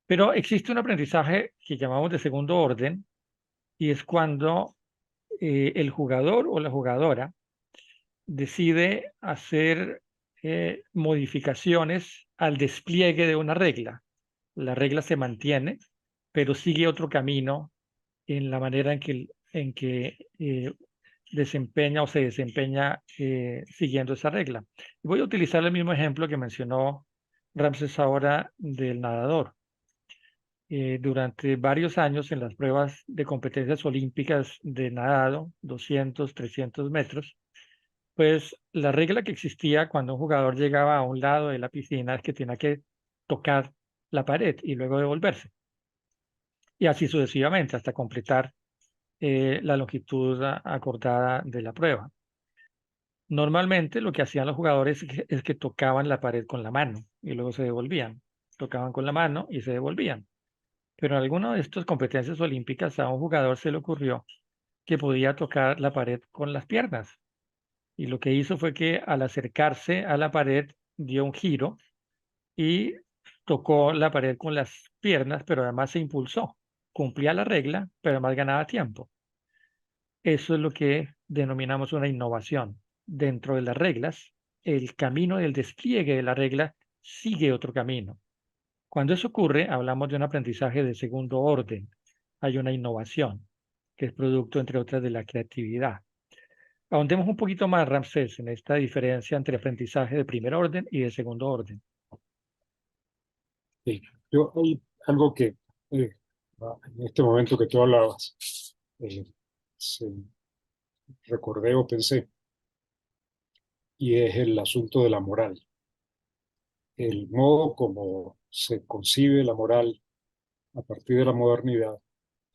Pero existe un aprendizaje que llamamos de segundo orden y es cuando el jugador o la jugadora decide hacer modificaciones al despliegue de una regla. La regla se mantiene, pero sigue otro camino en la manera en que desempeña o se desempeña siguiendo esa regla. Voy a utilizar el mismo ejemplo que mencionó Ramses ahora del nadador. Durante varios años en las pruebas de competencias olímpicas de nadado, 200, 300 metros, pues la regla que existía cuando un jugador llegaba a un lado de la piscina es que tenía que tocar la pared y luego devolverse. Y así sucesivamente hasta completar la longitud acordada de la prueba. Normalmente lo que hacían los jugadores es que tocaban la pared con la mano y luego se devolvían. Tocaban con la mano y se devolvían. Pero en alguna de estas competencias olímpicas a un jugador se le ocurrió que podía tocar la pared con las piernas. Y lo que hizo fue que al acercarse a la pared dio un giro y tocó la pared con las piernas, pero además se impulsó. Cumplía la regla, pero además ganaba tiempo. Eso es lo que denominamos una innovación. Dentro de las reglas, el camino del despliegue de la regla sigue otro camino. Cuando eso ocurre, hablamos de un aprendizaje de segundo orden. Hay una innovación, que es producto, entre otras, de la creatividad. Ahondemos un poquito más, Ramsés, en esta diferencia entre aprendizaje de primer orden y de segundo orden. Sí. Hay algo que en este momento que tú hablabas, eh, recordé o pensé, y es el asunto de la moral. El modo como se concibe la moral a partir de la modernidad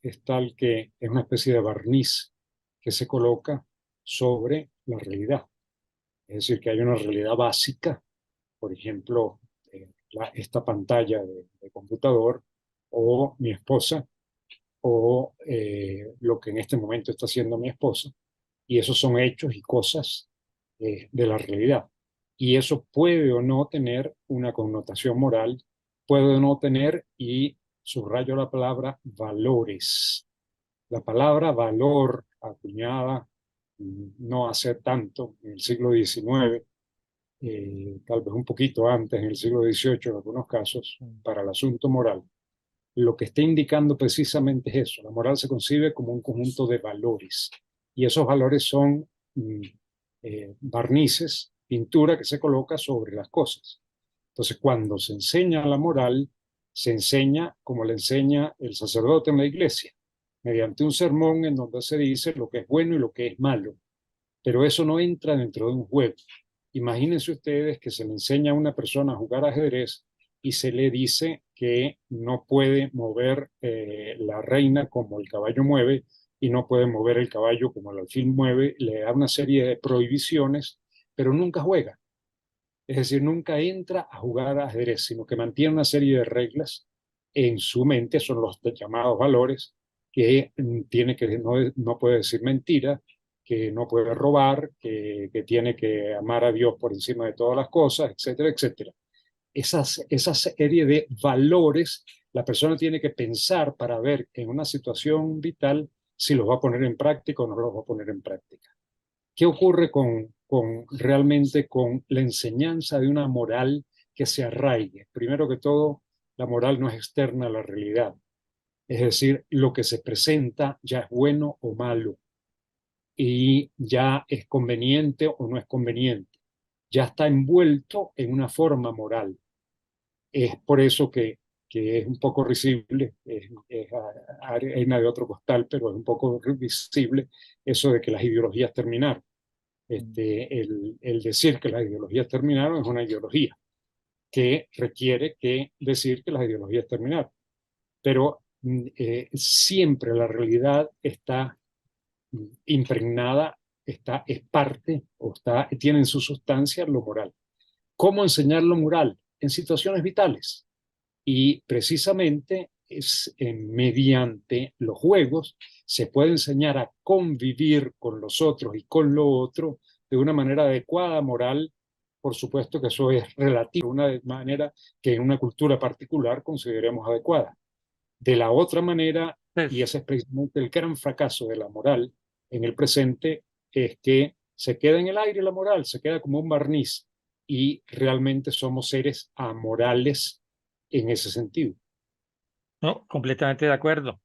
es tal que es una especie de barniz que se coloca sobre la realidad. Es decir, que hay una realidad básica, por ejemplo, esta pantalla de computador, o mi esposa, o lo que en este momento está haciendo mi esposa, y esos son hechos y cosas de la realidad. Y eso puede o no tener una connotación moral, puede o no tener, y subrayo la palabra, valores. La palabra valor, acuñada no hace tanto, en el siglo XIX, tal vez un poquito antes, en el siglo XVIII en algunos casos, para el asunto moral, lo que está indicando precisamente es eso. La moral se concibe como un conjunto de valores, y esos valores son barnices, pintura que se coloca sobre las cosas. Entonces, cuando se enseña la moral, se enseña como le enseña el sacerdote en la iglesia, mediante un sermón en donde se dice lo que es bueno y lo que es malo, pero eso no entra dentro de un juego. Imagínense ustedes que se le enseña a una persona a jugar ajedrez y se le dice que no puede mover la reina como el caballo mueve y no puede mover el caballo como el alfil mueve, le da una serie de prohibiciones, pero nunca juega. Es decir, nunca entra a jugar ajedrez, sino que mantiene una serie de reglas en su mente, son los llamados valores, que tiene que no puede decir mentira, que no puede robar, que tiene que amar a Dios por encima de todas las cosas, etcétera, etcétera. Esa serie de valores, la persona tiene que pensar para ver en una situación vital si los va a poner en práctica o no los va a poner en práctica. ¿Qué ocurre realmente con la enseñanza de una moral que se arraigue? Primero que todo, la moral no es externa a la realidad. Es decir, lo que se presenta ya es bueno o malo, y ya es conveniente o no es conveniente. Ya está envuelto en una forma moral. Es por eso que es un poco risible, es arena de otro costal, pero es un poco visible eso de que las ideologías terminaron. El decir que las ideologías terminaron es una ideología que requiere que decir que las ideologías terminaron. Pero siempre la realidad está impregnada, es parte o tiene en su sustancia lo moral. ¿Cómo enseñar lo moral? En situaciones vitales. Y precisamente es mediante los juegos se puede enseñar a convivir con los otros y con lo otro de una manera adecuada, moral. Por supuesto que eso es relativo, de una manera que en una cultura particular consideremos adecuada. De la otra manera, y Pues, ese es precisamente el gran fracaso de la moral en el presente, es que se queda en el aire la moral, se queda como un barniz, y realmente somos seres amorales en ese sentido. no, completamente de acuerdo.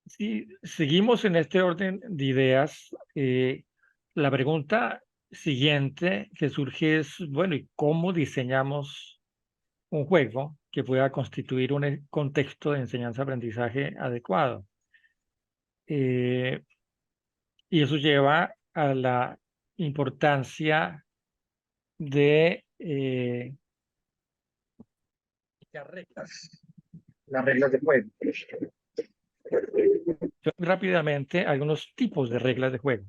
Si seguimos en este orden de ideas, la pregunta siguiente que surge es, bueno, ¿y cómo diseñamos un juego que pueda constituir un contexto de enseñanza-aprendizaje adecuado? Eh, y eso lleva a la importancia de las reglas de juego. Rápidamente, algunos tipos de reglas de juego.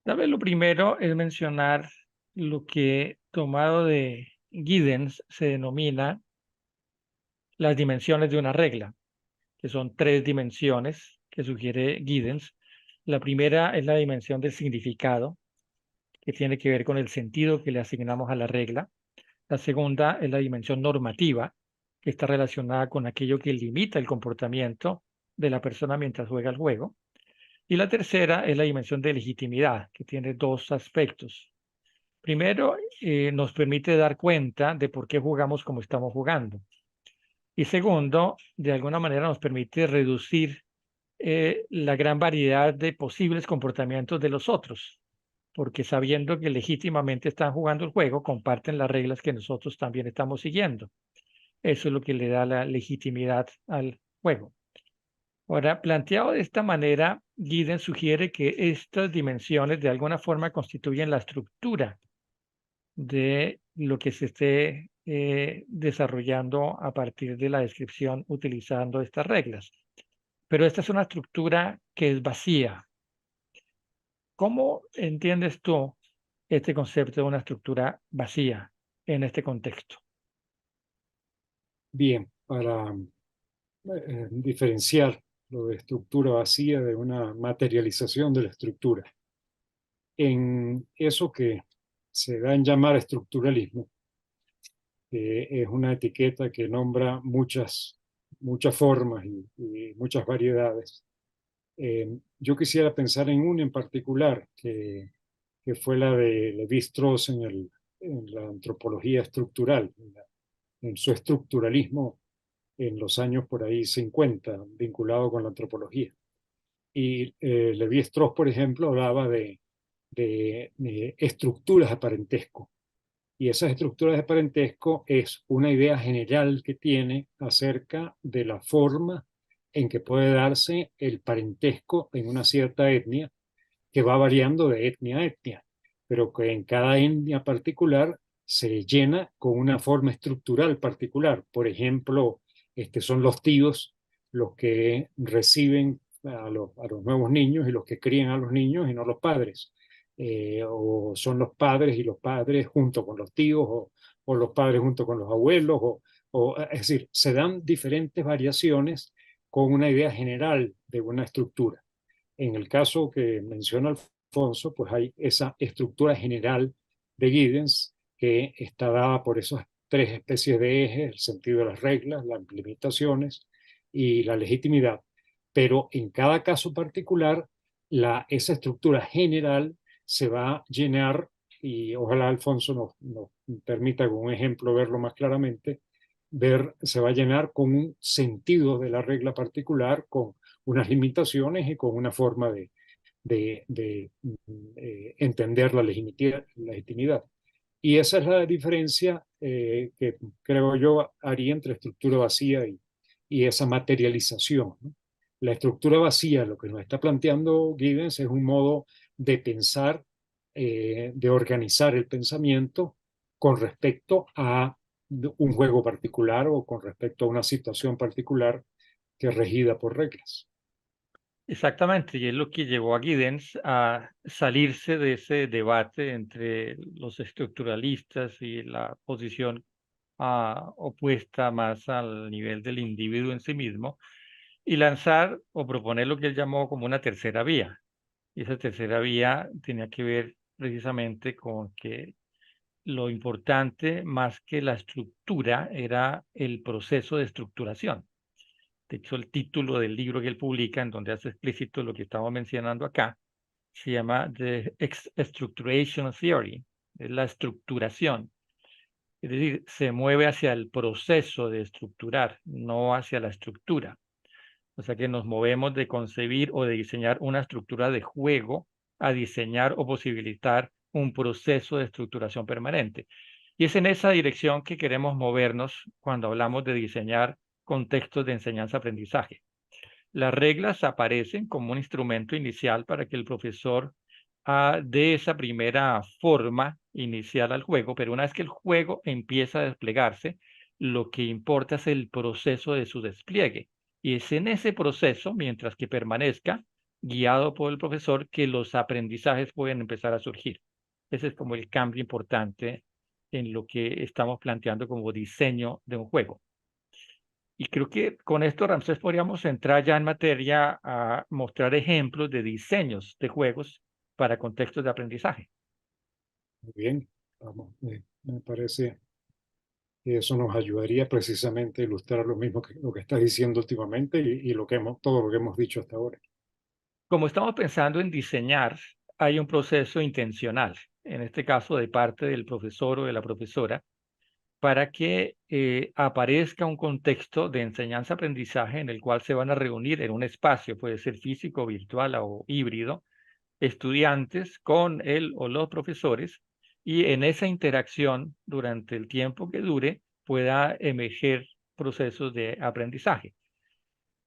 Tal vez lo primero es mencionar lo que, tomado de Giddens, se denomina las dimensiones de una regla, que son tres dimensiones que sugiere Giddens. La primera es la dimensión del significado, que tiene que ver con el sentido que le asignamos a la regla. La segunda es la dimensión normativa, que está relacionada con aquello que limita el comportamiento de la persona mientras juega el juego. Y la tercera es la dimensión de legitimidad, que tiene dos aspectos. Primero, nos permite dar cuenta de por qué jugamos como estamos jugando. Y segundo, de alguna manera nos permite reducir la gran variedad de posibles comportamientos de los otros, porque sabiendo que legítimamente están jugando el juego, comparten las reglas que nosotros también estamos siguiendo. Eso es lo que le da la legitimidad al juego. Ahora, planteado de esta manera, Giddens sugiere que estas dimensiones de alguna forma constituyen la estructura de lo que se esté desarrollando a partir de la descripción utilizando estas reglas. Pero esta es una estructura que es vacía. ¿Cómo entiendes tú este concepto de una estructura vacía en este contexto? Bien, para diferenciar lo de estructura vacía de una materialización de la estructura. En eso que se da en llamar estructuralismo, que es una etiqueta que nombra muchas formas y muchas variedades. Yo quisiera pensar en una en particular, que fue la de Levi-Strauss en la antropología estructural, en su estructuralismo en los años por ahí 50, vinculado con la antropología. Y Levi-Strauss, por ejemplo, hablaba de estructuras de parentesco. Y esas estructuras de parentesco es una idea general que tiene acerca de la forma en que puede darse el parentesco en una cierta etnia, que va variando de etnia a etnia, pero que en cada etnia particular se llena con una forma estructural particular. Por ejemplo, son los tíos los que reciben a los nuevos niños y los que crían a los niños y no los padres. O son los padres y los padres junto con los tíos, o los padres junto con los abuelos, es decir, se dan diferentes variaciones con una idea general de una estructura. En el caso que menciona Alfonso, pues hay esa estructura general de Giddens que está dada por esas tres especies de ejes: el sentido de las reglas, las limitaciones y la legitimidad. Pero en cada caso particular, esa estructura general se va a llenar, y ojalá Alfonso nos permita con un ejemplo verlo más claramente, se va a llenar con un sentido de la regla particular, con unas limitaciones y con una forma de entender la legitimidad. Y esa es la diferencia que creo yo haría entre estructura vacía y esa materialización, ¿no? La estructura vacía, lo que nos está planteando Giddens, es un modo de pensar, de organizar el pensamiento con respecto a un juego particular o con respecto a una situación particular que es regida por reglas. Exactamente, y es lo que llevó a Giddens a salirse de ese debate entre los estructuralistas y la posición opuesta más al nivel del individuo en sí mismo, y lanzar o proponer lo que él llamó como una tercera vía. Y esa tercera vía tenía que ver precisamente con que lo importante, más que la estructura, era el proceso de estructuración. De hecho, el título del libro que él publica, en donde hace explícito lo que estamos mencionando acá, se llama The Structuration Theory, es la estructuración. Es decir, se mueve hacia el proceso de estructurar, no hacia la estructura. O sea que nos movemos de concebir o de diseñar una estructura de juego a diseñar o posibilitar un proceso de estructuración permanente. Y es en esa dirección que queremos movernos cuando hablamos de diseñar contextos de enseñanza-aprendizaje. Las reglas aparecen como un instrumento inicial para que el profesor dé esa primera forma inicial al juego, pero una vez que el juego empieza a desplegarse, lo que importa es el proceso de su despliegue. Y es en ese proceso, mientras que permanezca guiado por el profesor, que los aprendizajes pueden empezar a surgir. Ese es como el cambio importante en lo que estamos planteando como diseño de un juego. Y creo que con esto, Ramsés, podríamos entrar ya en materia a mostrar ejemplos de diseños de juegos para contextos de aprendizaje. Muy bien, vamos, me parece que eso nos ayudaría precisamente a ilustrar lo mismo que lo que estás diciendo últimamente y todo lo que hemos dicho hasta ahora. Como estamos pensando en diseñar, hay un proceso intencional. en este caso de parte del profesor o de la profesora, para que aparezca un contexto de enseñanza-aprendizaje en el cual se van a reunir en un espacio, puede ser físico, virtual o híbrido, estudiantes con él o los profesores, y en esa interacción, durante el tiempo que dure, pueda emerger procesos de aprendizaje.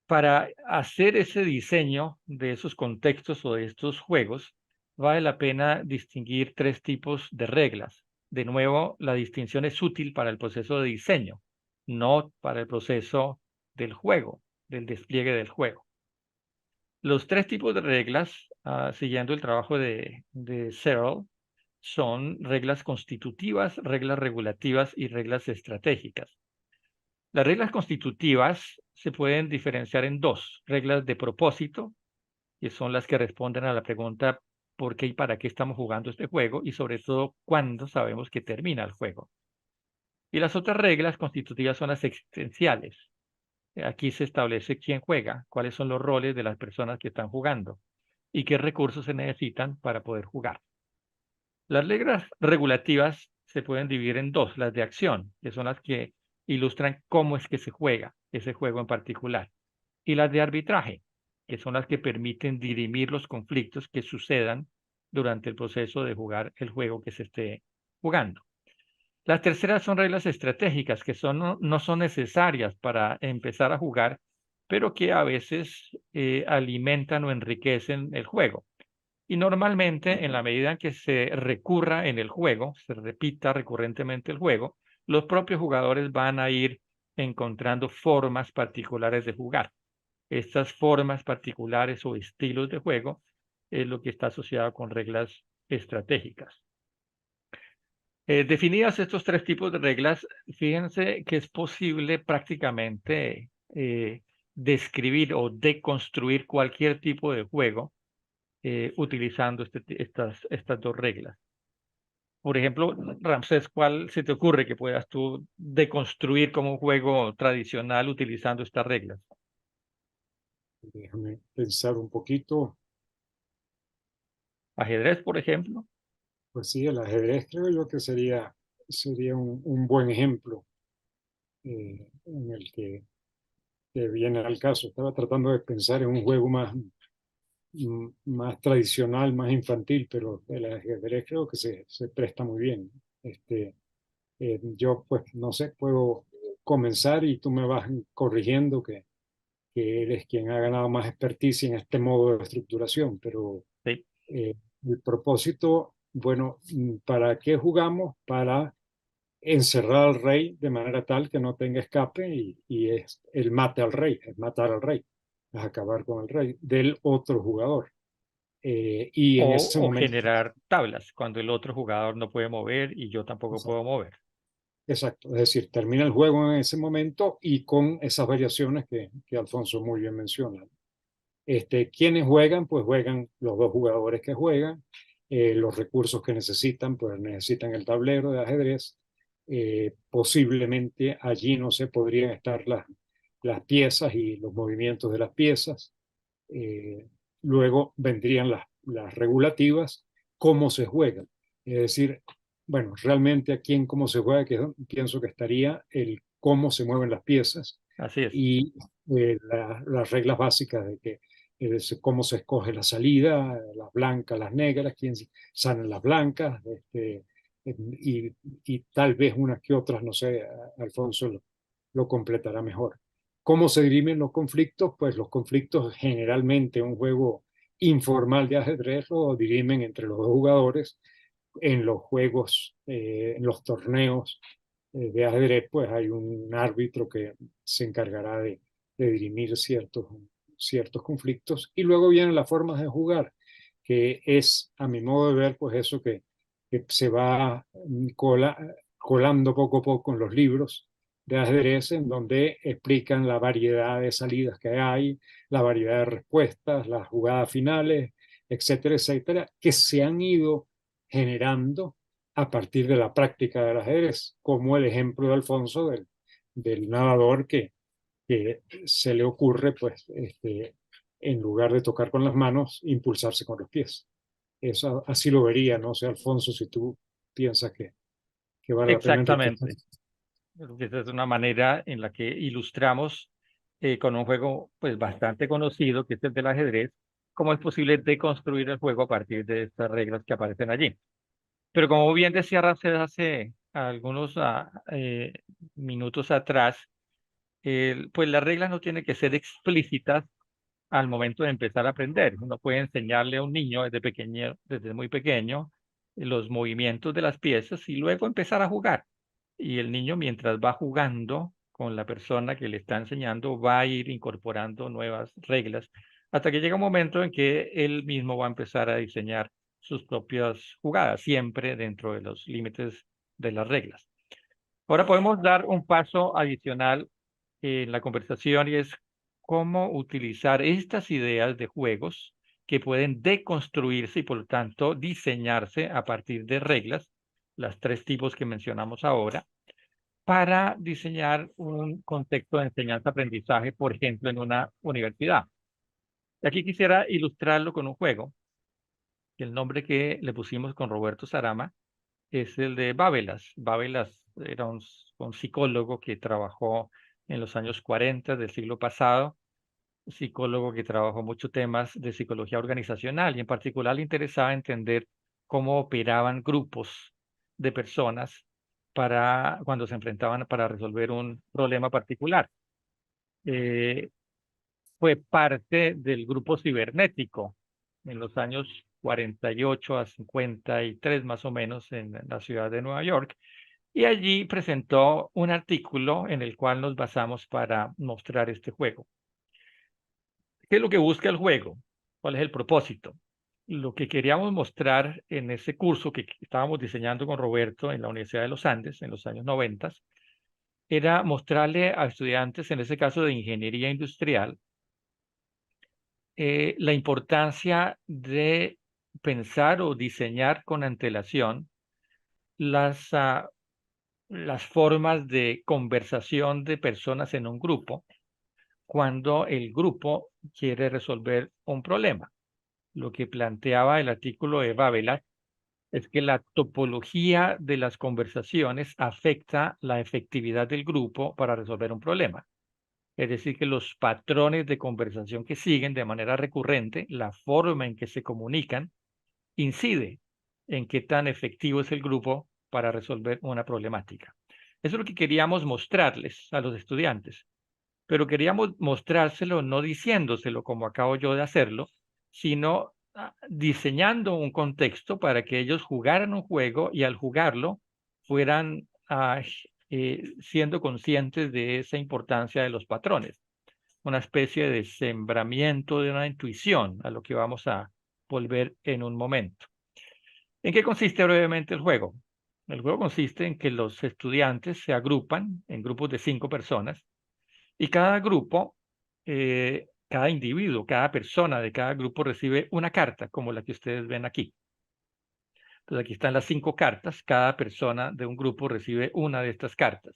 Para hacer ese diseño de esos contextos o de estos juegos, vale la pena distinguir tres tipos de reglas. De nuevo, la distinción es útil para el proceso de diseño, no para el proceso del juego, del despliegue del juego. Los tres tipos de reglas, siguiendo el trabajo de Searle, son reglas constitutivas, reglas regulativas y reglas estratégicas. Las reglas constitutivas se pueden diferenciar en dos: reglas de propósito, que son las que responden a la pregunta ¿por qué y para qué estamos jugando este juego? Y sobre todo, ¿cuándo sabemos que termina el juego? Y las otras reglas constitutivas son las existenciales. Aquí se establece quién juega, cuáles son los roles de las personas que están jugando y qué recursos se necesitan para poder jugar. Las reglas regulativas se pueden dividir en dos: las de acción, que son las que ilustran cómo es que se juega ese juego en particular, y las de arbitraje, que son las que permiten dirimir los conflictos que sucedan durante el proceso de jugar el juego que se esté jugando. Las terceras son reglas estratégicas, que no son necesarias para empezar a jugar, pero que a veces alimentan o enriquecen el juego. Y normalmente, en la medida en que se recurra en el juego, se repita recurrentemente el juego, los propios jugadores van a ir encontrando formas particulares de jugar. Estas formas particulares o estilos de juego es lo que está asociado con reglas estratégicas. Definidas estos tres tipos de reglas, fíjense que es posible prácticamente describir o deconstruir cualquier tipo de juego utilizando estas dos reglas. Por ejemplo, Ramsés, ¿cuál se te ocurre que puedas tú deconstruir como un juego tradicional utilizando estas reglas? Déjame pensar un poquito. Ajedrez, por ejemplo. Pues sí, el ajedrez creo yo que sería un buen ejemplo en el que viene al caso. Estaba tratando de pensar en un juego más tradicional, más infantil, pero el ajedrez creo que se presta muy bien. Yo, pues, no sé, puedo comenzar y tú me vas corrigiendo que eres quien ha ganado más experticia en este modo de estructuración, pero Sí, eh, el propósito, bueno, ¿para qué jugamos? Para encerrar al rey de manera tal que no tenga escape y es el mate al rey, es matar al rey, es acabar con el rey del otro jugador. Y en ese o momento, generar tablas cuando el otro jugador no puede mover y yo tampoco puedo mover. exacto, es decir, termina el juego en ese momento y con esas variaciones que Alfonso muy bien menciona. ¿Quiénes juegan? Pues juegan los dos jugadores que juegan, los recursos que necesitan, pues necesitan el tablero de ajedrez. Posiblemente allí no se podrían estar las piezas y los movimientos de las piezas. Eh, Luego vendrían las regulativas, cómo se juega. Es decir, bueno, realmente aquí en cómo se juega, que pienso que estaría el cómo se mueven las piezas Así es, y las reglas básicas de que cómo se escoge la salida, las blancas, las negras, quién salen las blancas, y tal vez unas que otras, no sé, Alfonso lo completará mejor. ¿Cómo se dirimen los conflictos? Pues los conflictos generalmente un juego informal de ajedrez lo dirimen entre los dos jugadores. En los juegos, en los torneos de ajedrez, pues hay un árbitro que se encargará de dirimir ciertos conflictos. Y luego vienen las formas de jugar, que es, a mi modo de ver, pues eso que se va colando poco a poco en los libros de ajedrez, en donde explican la variedad de salidas que hay, la variedad de respuestas, las jugadas finales, etcétera, etcétera, que se han ido generando a partir de la práctica del ajedrez, como el ejemplo de Alfonso del nadador que se le ocurre, pues, en lugar de tocar con las manos, impulsarse con los pies. Eso, así lo vería, no sé, Alfonso, si tú piensas que vale la pena intentar. Exactamente. Creo que esa es una manera en la que ilustramos con un juego pues bastante conocido, que es el del ajedrez, cómo es posible deconstruir el juego a partir de estas reglas que aparecen allí. Pero como bien decía Ramsés hace algunos minutos atrás, pues las reglas no tienen que ser explícitas al momento de empezar a aprender. Uno puede enseñarle a un niño desde pequeño, desde muy pequeño, los movimientos de las piezas y luego empezar a jugar. Y el niño, mientras va jugando con la persona que le está enseñando, va a ir incorporando nuevas reglas hasta que llega un momento en que él mismo va a empezar a diseñar sus propias jugadas, siempre dentro de los límites de las reglas. Ahora podemos dar un paso adicional en la conversación y es cómo utilizar estas ideas de juegos que pueden deconstruirse y por lo tanto diseñarse a partir de reglas, las tres tipos que mencionamos ahora, para diseñar un contexto de enseñanza-aprendizaje, por ejemplo, en una universidad. Y aquí quisiera ilustrarlo con un juego, que el nombre que le pusimos con Roberto Sarama es el de Babelas. Babelas era un psicólogo que trabajó en los años 40 del siglo pasado, psicólogo que trabajó muchos temas de psicología organizacional y en particular le interesaba entender cómo operaban grupos de personas para cuando se enfrentaban para resolver un problema particular. Eh, Fue parte del grupo cibernético en los años 48 a 53 más o menos en la ciudad de Nueva York. Y allí presentó un artículo en el cual nos basamos para mostrar este juego. ¿Qué es lo que busca el juego? ¿Cuál es el propósito? Lo que queríamos mostrar en ese curso que estábamos diseñando con Roberto en la Universidad de los Andes en los años 90 era mostrarle a estudiantes, en ese caso de ingeniería industrial, la importancia de pensar o diseñar con antelación las, las formas de conversación de personas en un grupo cuando el grupo quiere resolver un problema. Lo que planteaba el artículo de Babelat es que la topología de las conversaciones afecta la efectividad del grupo para resolver un problema. Es decir, que los patrones de conversación que siguen de manera recurrente, la forma en que se comunican, incide en qué tan efectivo es el grupo para resolver una problemática. Eso es lo que queríamos mostrarles a los estudiantes, pero queríamos mostrárselo no diciéndoselo como acabo yo de hacerlo, sino diseñando un contexto para que ellos jugaran un juego y al jugarlo fueran siendo conscientes de esa importancia de los patrones, una especie de sembramiento de una intuición a lo que vamos a volver en un momento. ¿En qué consiste brevemente el juego? El juego consiste en que los estudiantes se agrupan en grupos de 5 personas y cada grupo, cada individuo, cada persona de cada grupo recibe una carta como la que ustedes ven aquí. Entonces aquí están las 5 cartas, cada persona de un grupo recibe una de estas cartas.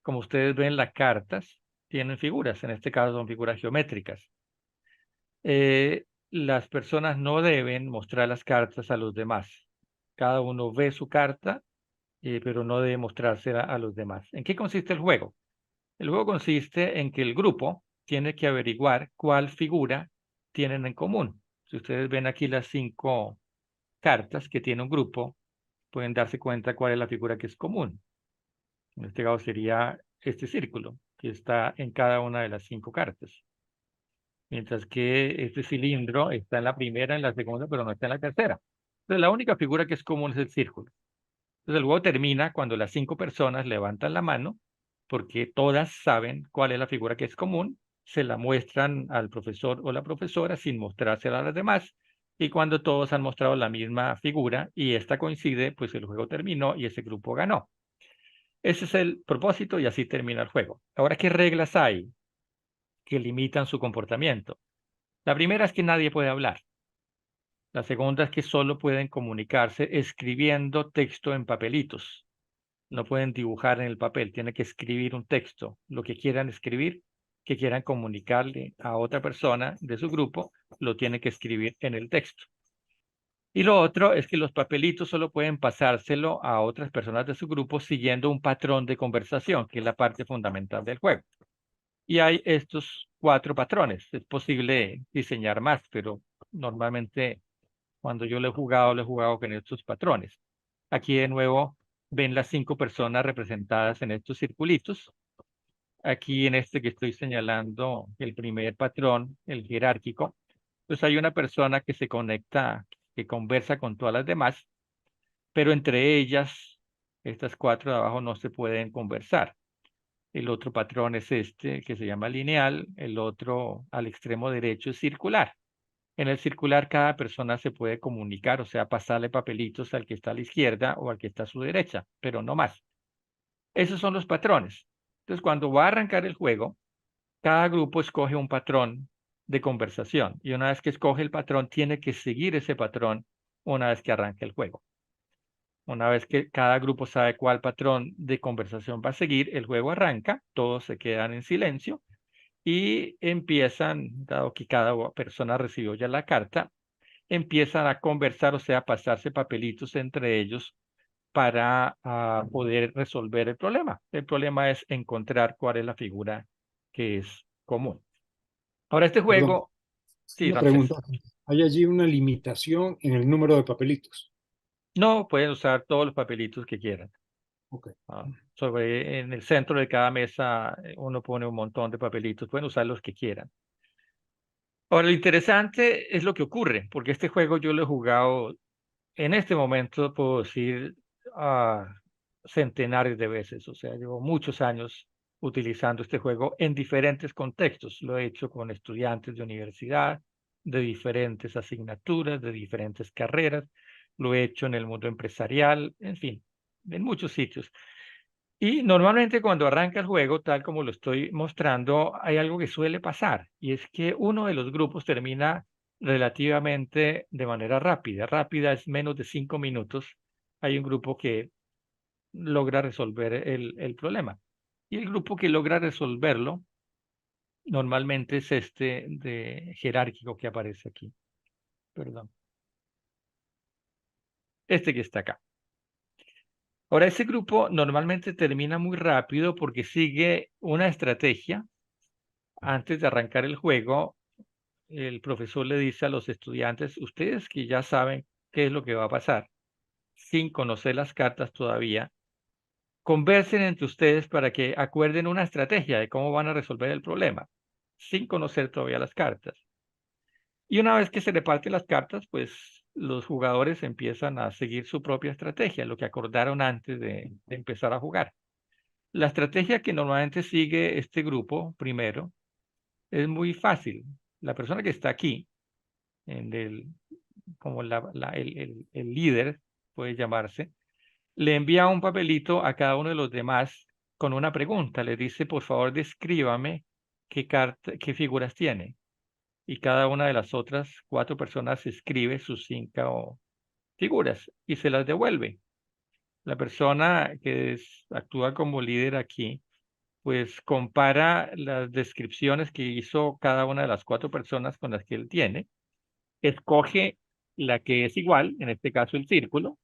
Como ustedes ven, las cartas tienen figuras, en este caso son figuras geométricas. Las personas no deben mostrar las cartas a los demás. Cada uno ve su carta, pero no debe mostrársela a los demás. ¿En qué consiste el juego? El juego consiste en que el grupo tiene que averiguar cuál figura tienen en común. Si ustedes ven aquí las 5 cartas que tiene un grupo, pueden darse cuenta cuál es la figura que es común. En este caso sería este círculo que está en cada una de las 5 cartas. Mientras que este cilindro está en la primera, en la segunda, pero no está en la tercera. Entonces la única figura que es común es el círculo. Entonces el juego termina cuando las 5 personas levantan la mano, porque todas saben cuál es la figura que es común, se la muestran al profesor o la profesora sin mostrársela a las demás, y cuando todos han mostrado la misma figura y esta coincide, pues el juego terminó y ese grupo ganó. Ese es el propósito y así termina el juego. Ahora, ¿qué reglas hay que limitan su comportamiento? La primera es que nadie puede hablar. La segunda es que solo pueden comunicarse escribiendo texto en papelitos. No pueden dibujar en el papel, tienen que escribir un texto, lo que quieran escribir, que quieran comunicarle a otra persona de su grupo, lo tienen que escribir en el texto. Y lo otro es que los papelitos solo pueden pasárselo a otras personas de su grupo siguiendo un patrón de conversación, que es la parte fundamental del juego. Y hay estos 4 patrones. Es posible diseñar más, pero normalmente cuando yo lo he jugado con estos patrones. Aquí de nuevo ven las 5 personas representadas en estos circulitos. Aquí en este que estoy señalando, el primer patrón, el jerárquico, pues hay una persona que se conecta, que conversa con todas las demás, pero entre ellas, estas 4 de abajo no se pueden conversar. El otro patrón es este, que se llama lineal. El otro al extremo derecho es circular. En el circular cada persona se puede comunicar, o sea, pasarle papelitos al que está a la izquierda o al que está a su derecha, pero no más. Esos son los patrones. Entonces, cuando va a arrancar el juego, cada grupo escoge un patrón de conversación y una vez que escoge el patrón, tiene que seguir ese patrón una vez que arranque el juego. Una vez que cada grupo sabe cuál patrón de conversación va a seguir, el juego arranca, todos se quedan en silencio y empiezan, dado que cada persona recibió ya la carta, empiezan a conversar, o sea, a pasarse papelitos entre ellos para poder resolver el problema. El problema es encontrar cuál es la figura que es común. Ahora, este Perdón, juego, sí, una Ramsés, pregunta. ¿Hay allí una limitación en el número de papelitos? no pueden usar todos los papelitos que quieran. Ok. En el centro de cada mesa uno pone un montón de papelitos, pueden usar los que quieran. Ahora, lo interesante es lo que ocurre, porque este juego yo lo he jugado en este momento, puedo decir, centenares de veces. O sea, llevo muchos años utilizando este juego en diferentes contextos. Lo he hecho con estudiantes de universidad, de diferentes asignaturas, de diferentes carreras. Lo he hecho en el mundo empresarial, en fin, en muchos sitios. Y normalmente cuando arranca el juego, tal como lo estoy mostrando, hay algo que suele pasar y es que uno de los grupos termina relativamente de manera rápida. Rápida es menos de 5 minutos. Hay un grupo que logra resolver el problema. Y el grupo que logra resolverlo normalmente es este de jerárquico que aparece aquí. Perdón. Este que está acá. Ahora, ese grupo normalmente termina muy rápido porque sigue una estrategia. Antes de arrancar el juego, el profesor le dice a los estudiantes, ustedes que ya saben qué es lo que va a pasar, sin conocer las cartas todavía, conversen entre ustedes para que acuerden una estrategia de cómo van a resolver el problema, sin conocer todavía las cartas. Y una vez que se reparten las cartas, pues los jugadores empiezan a seguir su propia estrategia, lo que acordaron antes de empezar a jugar. La estrategia que normalmente sigue este grupo primero es muy fácil. La persona que está aquí, en el, como el líder, puede llamarse, le envía un papelito a cada uno de los demás con una pregunta. Le dice, por favor, descríbame qué figuras tiene. Y cada una de las otras 4 personas escribe sus 5 figuras y se las devuelve. La persona que actúa como líder aquí, pues compara las descripciones que hizo cada una de las 4 personas con las que él tiene, escoge la que es igual, en este caso el círculo,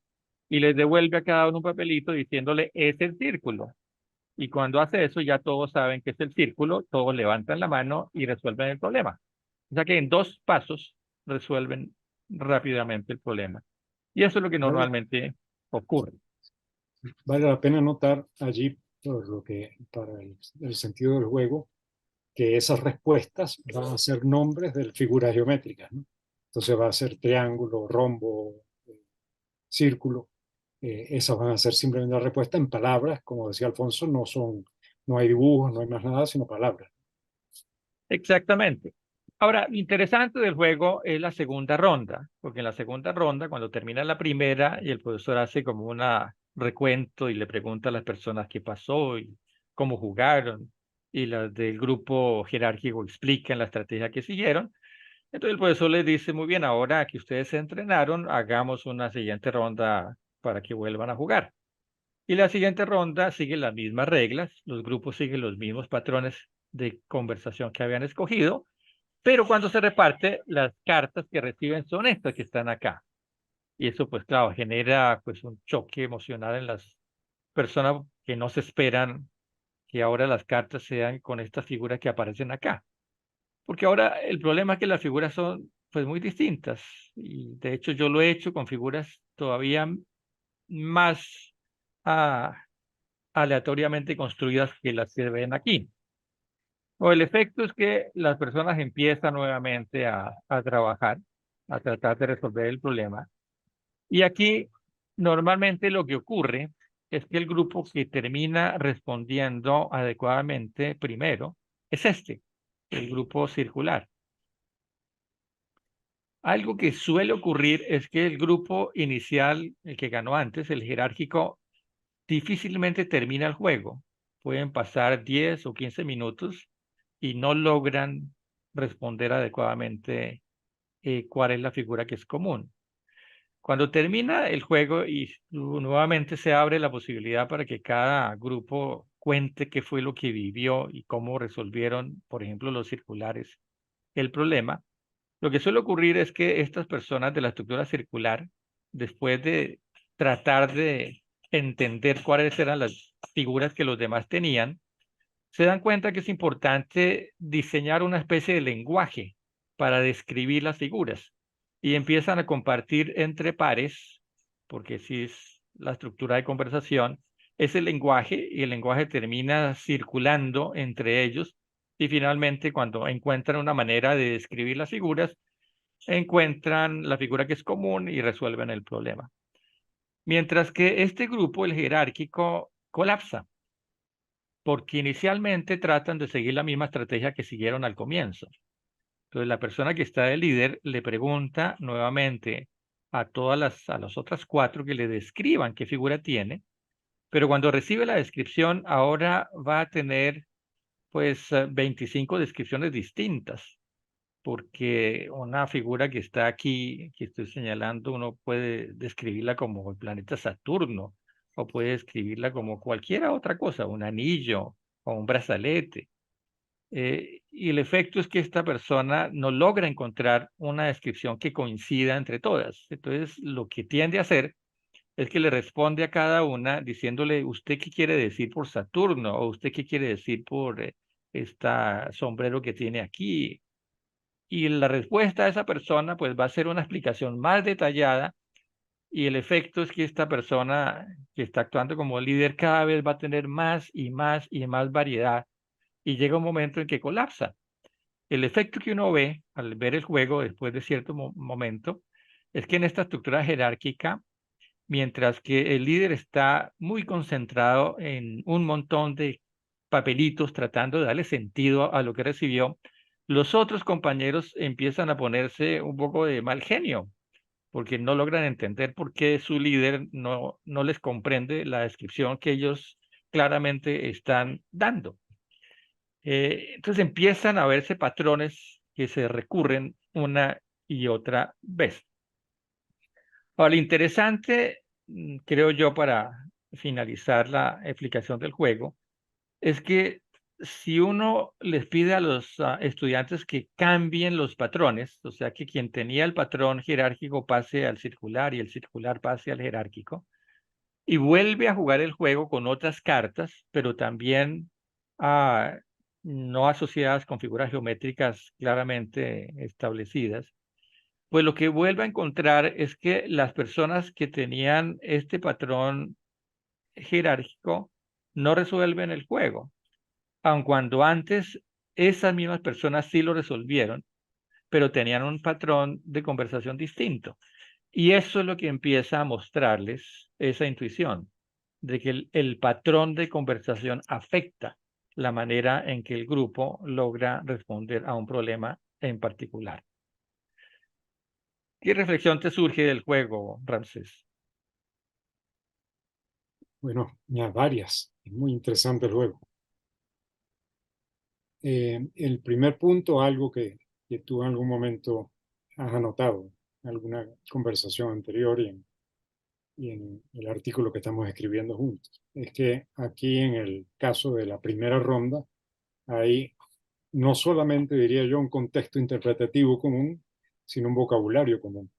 y les devuelve a cada uno un papelito diciéndole, es el círculo. Y cuando hace eso, ya todos saben que es el círculo, todos levantan la mano y resuelven el problema. O sea que en 2 pasos resuelven rápidamente el problema. Y eso es lo que Vale, normalmente ocurre. vale la pena notar allí, por lo que, para el sentido del juego, que esas respuestas van a ser nombres de figuras geométricas, ¿no? Entonces va a ser triángulo, rombo, círculo. Esas van a ser simplemente la respuesta en palabras, como decía Alfonso, no hay dibujos, no hay más nada, sino palabras. Exactamente. Ahora, lo interesante del juego es la segunda ronda, porque en la segunda ronda, cuando termina la primera y el profesor hace como un recuento y le pregunta a las personas qué pasó y cómo jugaron, y las del grupo jerárquico explican la estrategia que siguieron, entonces el profesor les dice, muy bien, ahora que ustedes se entrenaron, hagamos una siguiente ronda para que vuelvan a jugar. Y la siguiente ronda sigue las mismas reglas, los grupos siguen los mismos patrones de conversación que habían escogido, pero cuando se reparte, las cartas que reciben son estas que están acá. Y eso, pues claro, genera pues un choque emocional en las personas que no se esperan que ahora las cartas sean con estas figuras que aparecen acá. Porque ahora el problema es que las figuras son pues muy distintas. Y de hecho yo lo he hecho con figuras todavía más ah, aleatoriamente construidas que las que ven aquí. O el efecto es que las personas empiezan nuevamente a trabajar, a tratar de resolver el problema. Y aquí normalmente lo que ocurre es que el grupo que termina respondiendo adecuadamente primero es este, el grupo circular. Algo que suele ocurrir es que el grupo inicial, el que ganó antes, el jerárquico, difícilmente termina el juego. Pueden pasar 10 o 15 minutos y no logran responder adecuadamente cuál es la figura que es común. Cuando termina el juego y nuevamente se abre la posibilidad para que cada grupo cuente qué fue lo que vivió y cómo resolvieron, por ejemplo, los circulares, el problema, lo que suele ocurrir es que estas personas de la estructura circular, después de tratar de entender cuáles eran las figuras que los demás tenían, se dan cuenta que es importante diseñar una especie de lenguaje para describir las figuras y empiezan a compartir entre pares, porque si es la estructura de conversación, ese lenguaje y el lenguaje termina circulando entre ellos y finalmente cuando encuentran una manera de describir las figuras, encuentran la figura que es común y resuelven el problema. Mientras que este grupo, el jerárquico, colapsa porque inicialmente tratan de seguir la misma estrategia que siguieron al comienzo. Entonces, la persona que está de líder le pregunta nuevamente a las otras cuatro que le describan qué figura tiene, pero cuando recibe la descripción, ahora va a tener pues 25 descripciones distintas, porque una figura que está aquí, que estoy señalando, uno puede describirla como el planeta Saturno, o puede describirla como cualquiera otra cosa, un anillo o un brazalete. Y el efecto es que esta persona no logra encontrar una descripción que coincida entre todas. Entonces, lo que tiende a hacer es que le responde a cada una diciéndole, ¿usted qué quiere decir por Saturno? ¿O usted qué quiere decir por esta sombrero que tiene aquí? Y la respuesta de esa persona pues va a ser una explicación más detallada y el efecto es que esta persona que está actuando como líder cada vez va a tener más y más y más variedad y llega un momento en que colapsa. El efecto que uno ve al ver el juego después de cierto momento es que en esta estructura jerárquica, mientras que el líder está muy concentrado en un montón de papelitos tratando de darle sentido a lo que recibió, los otros compañeros empiezan a ponerse un poco de mal genio, porque no logran entender por qué su líder no les comprende la descripción que ellos claramente están dando. Entonces empiezan a verse patrones que se recurren una y otra vez. Ahora, lo interesante, creo yo, para finalizar la explicación del juego, es que si uno les pide a los estudiantes que cambien los patrones, o sea, que quien tenía el patrón jerárquico pase al circular y el circular pase al jerárquico, y vuelve a jugar el juego con otras cartas, pero también ah, no asociadas con figuras geométricas claramente establecidas, pues lo que vuelve a encontrar es que las personas que tenían este patrón jerárquico no resuelven el juego, aun cuando antes esas mismas personas sí lo resolvieron, pero tenían un patrón de conversación distinto. Y eso es lo que empieza a mostrarles esa intuición de que el patrón de conversación afecta la manera en que el grupo logra responder a un problema en particular. ¿Qué reflexión te surge del juego, Ramsés? Bueno, ya varias. Es muy interesante el juego. El primer punto, algo que tú en algún momento has anotado en alguna conversación anterior y en el artículo que estamos escribiendo juntos, es que aquí en el caso de la primera ronda hay no solamente, diría yo, un contexto interpretativo común, sino un vocabulario común.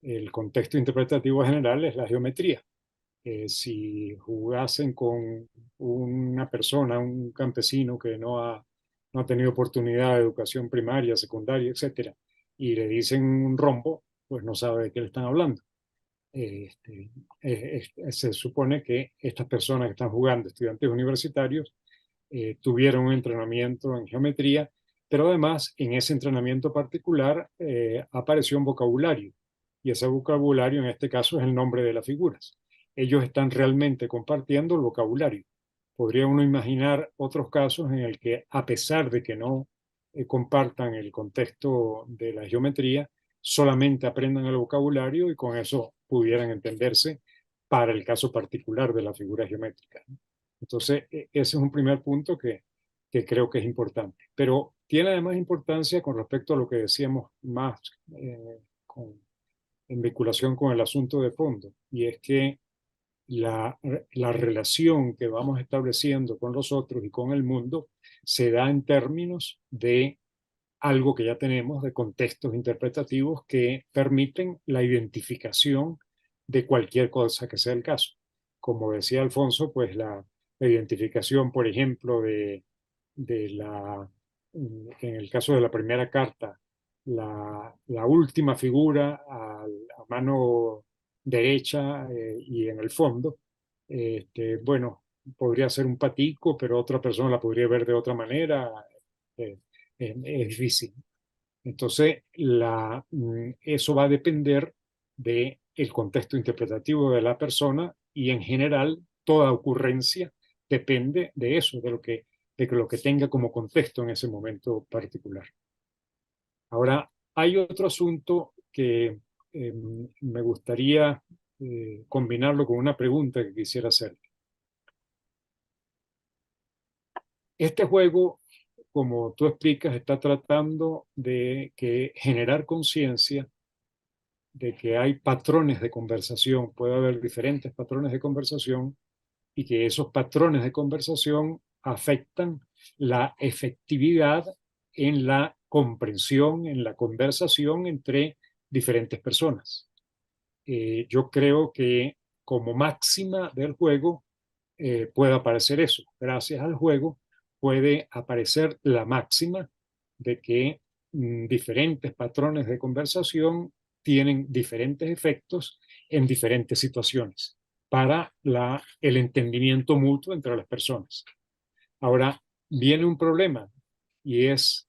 El contexto interpretativo general es la geometría. Si jugasen con una persona, un campesino que no ha tenido oportunidad de educación primaria, secundaria, etcétera, y le dicen un rombo, pues no sabe de qué le están hablando. Este, Se supone que estas personas que están jugando, estudiantes universitarios, tuvieron un entrenamiento en geometría, pero además en ese entrenamiento particular apareció un vocabulario, y ese vocabulario en este caso es el nombre de las figuras. Ellos están realmente compartiendo el vocabulario. Podría uno imaginar otros casos en el que, a pesar de que no compartan el contexto de la geometría, solamente aprendan el vocabulario y con eso pudieran entenderse para el caso particular de la figura geométrica. Entonces, ese es un primer punto que creo que es importante. Pero tiene además importancia con respecto a lo que decíamos más con, en vinculación con el asunto de fondo, y es que la, la relación que vamos estableciendo con los otros y con el mundo se da en términos de algo que ya tenemos, de contextos interpretativos que permiten la identificación de cualquier cosa que sea el caso. Como decía Alfonso, pues la identificación, por ejemplo, de en el caso de la primera carta, la última figura a mano derecha y en el fondo, bueno, podría ser un patico, pero otra persona la podría ver de otra manera. Eh, es difícil. Entonces, eso va a depender del contexto interpretativo de la persona, y en general toda ocurrencia depende de eso, de lo que tenga como contexto en ese momento particular. Ahora, hay otro asunto que me gustaría combinarlo con una pregunta que quisiera hacer. Este juego, como tú explicas, está tratando de generar conciencia de que hay patrones de conversación, puede haber diferentes patrones de conversación, y que esos patrones de conversación afectan la efectividad en la comprensión, en la conversación entre diferentes personas. Yo creo que como máxima del juego puede aparecer eso. Gracias al juego puede aparecer la máxima de que diferentes patrones de conversación tienen diferentes efectos en diferentes situaciones para el entendimiento mutuo entre las personas. Ahora, viene un problema, y es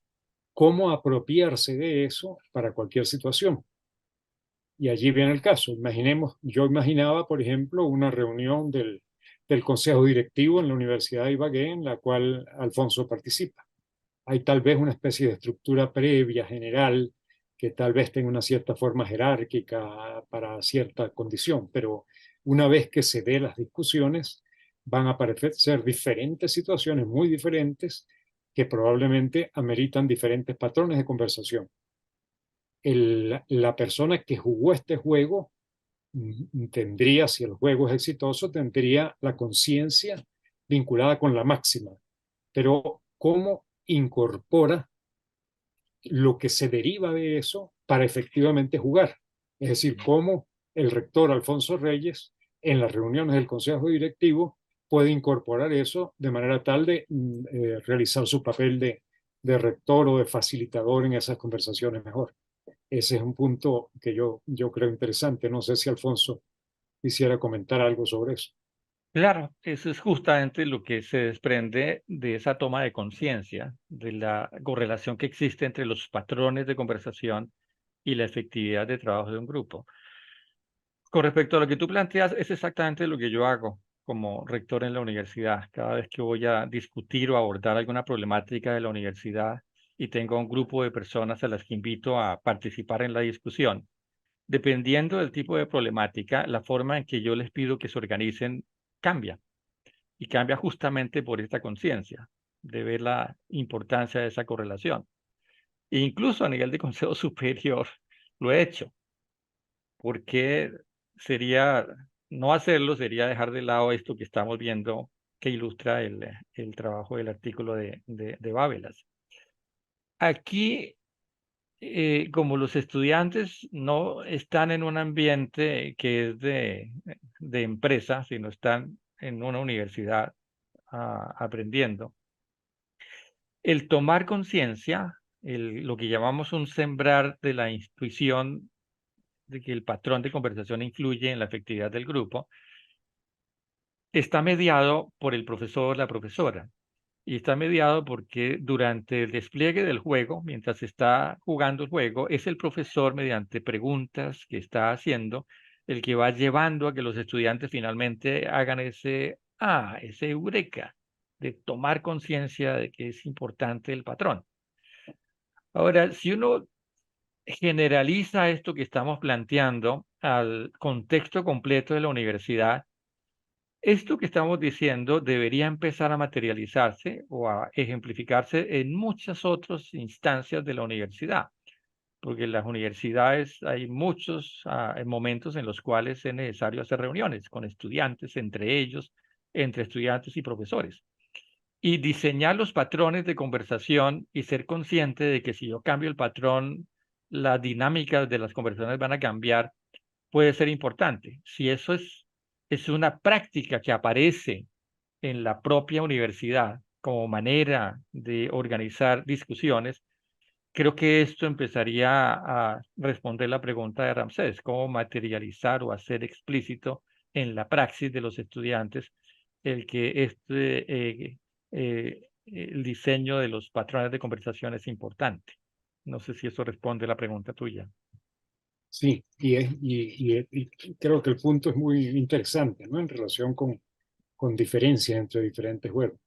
cómo apropiarse de eso para cualquier situación. Y allí viene el caso. Yo imaginaba, por ejemplo, una reunión del consejo directivo en la Universidad de Ibagué en la cual Alfonso participa. Hay tal vez una especie de estructura previa, general, que tal vez tenga una cierta forma jerárquica para cierta condición, pero una vez que se dé las discusiones, van a aparecer diferentes situaciones muy diferentes que probablemente ameritan diferentes patrones de conversación. La persona que jugó este juego tendría, si el juego es exitoso, tendría la conciencia vinculada con la máxima, pero ¿cómo incorpora lo que se deriva de eso para efectivamente jugar? Es decir, cómo el rector Alfonso Reyes, en las reuniones del Consejo Directivo, puede incorporar eso de manera tal de realizar su papel de rector o de facilitador en esas conversaciones mejor. Ese es un punto que yo creo interesante. No sé si Alfonso quisiera comentar algo sobre eso. Claro, eso es justamente lo que se desprende de esa toma de conciencia, de la correlación que existe entre los patrones de conversación y la efectividad de trabajo de un grupo. Con respecto a lo que tú planteas, es exactamente lo que yo hago como rector en la universidad. Cada vez que voy a discutir o abordar alguna problemática de la universidad y tengo un grupo de personas a las que invito a participar en la discusión, dependiendo del tipo de problemática, la forma en que yo les pido que se organicen cambia. Y cambia justamente por esta conciencia de ver la importancia de esa correlación. E incluso a nivel de consejo superior lo he hecho, porque sería, no hacerlo sería dejar de lado esto que estamos viendo que ilustra el trabajo del artículo de Babelas. Aquí como los estudiantes no están en un ambiente que es de empresa, sino están en una universidad aprendiendo, el tomar conciencia, lo que llamamos un sembrar de la intuición de que el patrón de conversación influye en la efectividad del grupo, está mediado por el profesor o la profesora. Y está mediado porque durante el despliegue del juego, mientras está jugando el juego, es el profesor, mediante preguntas que está haciendo, el que va llevando a que los estudiantes finalmente hagan ese eureka, de tomar conciencia de que es importante el patrón. Ahora, si uno generaliza esto que estamos planteando al contexto completo de la universidad, esto que estamos diciendo debería empezar a materializarse o a ejemplificarse en muchas otras instancias de la universidad, porque en las universidades hay muchos momentos en los cuales es necesario hacer reuniones con estudiantes, entre ellos, entre estudiantes y profesores. Y diseñar los patrones de conversación y ser consciente de que si yo cambio el patrón, las dinámicas de las conversaciones van a cambiar, puede ser importante. Si eso es una práctica que aparece en la propia universidad como manera de organizar discusiones, creo que esto empezaría a responder la pregunta de Ramsés, cómo materializar o hacer explícito en la praxis de los estudiantes el que el diseño de los patrones de conversación es importante. No sé si eso responde a la pregunta tuya. Sí, y creo que el punto es muy interesante, ¿no? En relación con diferencias entre diferentes juegos.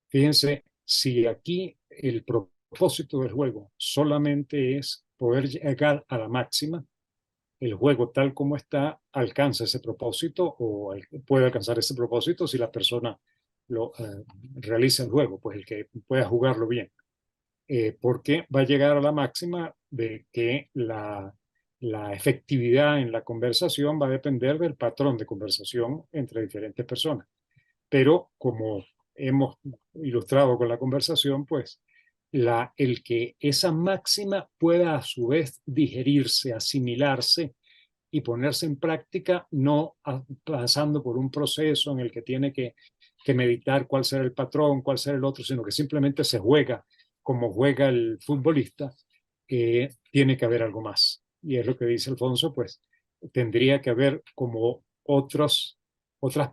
Fíjense, si aquí el propósito del juego solamente es poder llegar a la máxima, el juego tal como está alcanza ese propósito o puede alcanzar ese propósito si la persona realiza el juego, pues el que pueda jugarlo bien. Porque va a llegar a la máxima de que la efectividad en la conversación va a depender del patrón de conversación entre diferentes personas. Pero como hemos ilustrado con la conversación, pues el que esa máxima pueda a su vez digerirse, asimilarse y ponerse en práctica, no pasando por un proceso en el que tiene que meditar cuál será el patrón, cuál será el otro, sino que simplemente se juega como juega el futbolista, tiene que haber algo más. Y es lo que dice Alfonso, pues tendría que haber como otras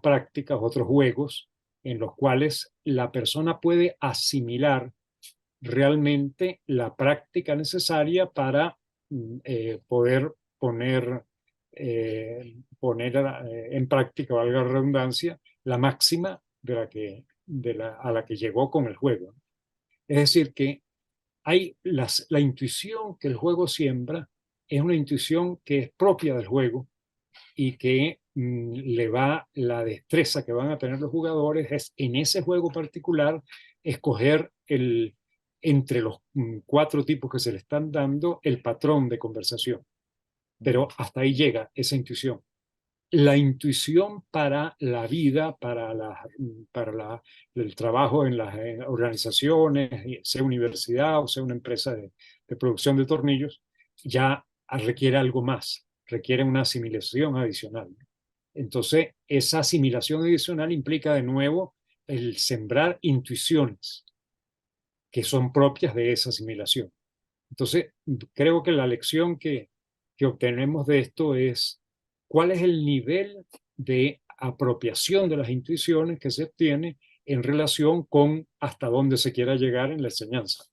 prácticas, otros juegos en los cuales la persona puede asimilar realmente la práctica necesaria para poder poner en práctica, valga la redundancia, la máxima a la que llegó con el juego. Es decir, que hay la intuición que el juego siembra es una intuición que es propia del juego y que la destreza que van a tener los jugadores es en ese juego particular escoger entre los cuatro tipos que se le están dando el patrón de conversación. Pero hasta ahí llega esa intuición. La intuición para la vida, el trabajo en las organizaciones, sea universidad o sea una empresa de producción de tornillos, ya requiere algo más, requiere una asimilación adicional. Entonces, esa asimilación adicional implica de nuevo el sembrar intuiciones que son propias de esa asimilación. Entonces, creo que la lección que obtenemos de esto es cuál es el nivel de apropiación de las intuiciones que se obtiene en relación con hasta dónde se quiera llegar en la enseñanza.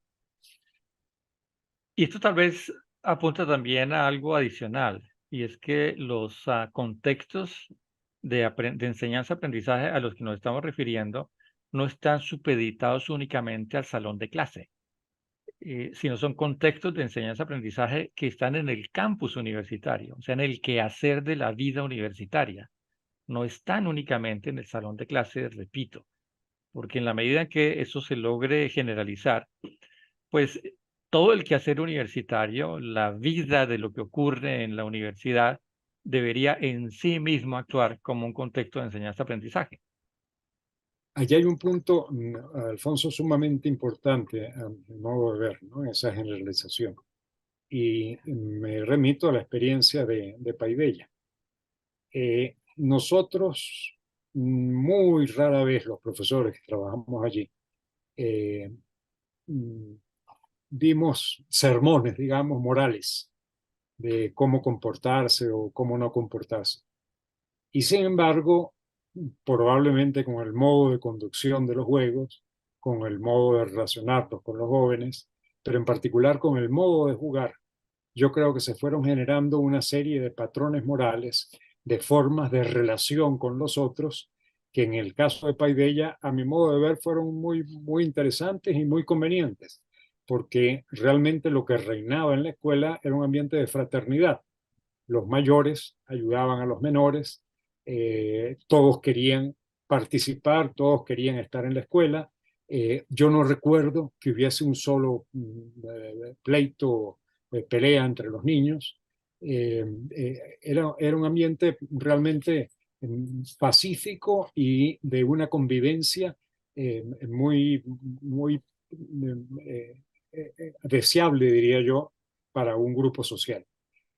Y esto tal vez apunta también a algo adicional, y es que los contextos de enseñanza-aprendizaje a los que nos estamos refiriendo no están supeditados únicamente al salón de clase, sino son contextos de enseñanza-aprendizaje que están en el campus universitario, o sea, en el quehacer de la vida universitaria. No están únicamente en el salón de clase, repito, porque en la medida en que eso se logre generalizar, pues todo el quehacer universitario, la vida de lo que ocurre en la universidad, debería en sí mismo actuar como un contexto de enseñanza-aprendizaje. Allí hay un punto, Alfonso, sumamente importante a mi modo de ver, ¿no? Esa generalización. y me remito a la experiencia de Paidella. Nosotros, muy rara vez los profesores que trabajamos allí, eh, mm, dimos sermones, digamos, morales de cómo comportarse o cómo no comportarse. Y sin embargo, probablemente con el modo de conducción de los juegos, con el modo de relacionarnos con los jóvenes, pero en particular con el modo de jugar, yo creo que se fueron generando una serie de patrones morales, de formas de relación con los otros, que en el caso de Paideia, a mi modo de ver, fueron muy interesantes y muy convenientes, porque realmente lo que reinaba en la escuela era un ambiente de fraternidad. Los mayores ayudaban a los menores, todos querían participar, todos querían estar en la escuela. Yo no recuerdo que hubiese un solo pleito, pelea entre los niños. Era un ambiente realmente pacífico y de una convivencia muy deseable, diría yo, para un grupo social.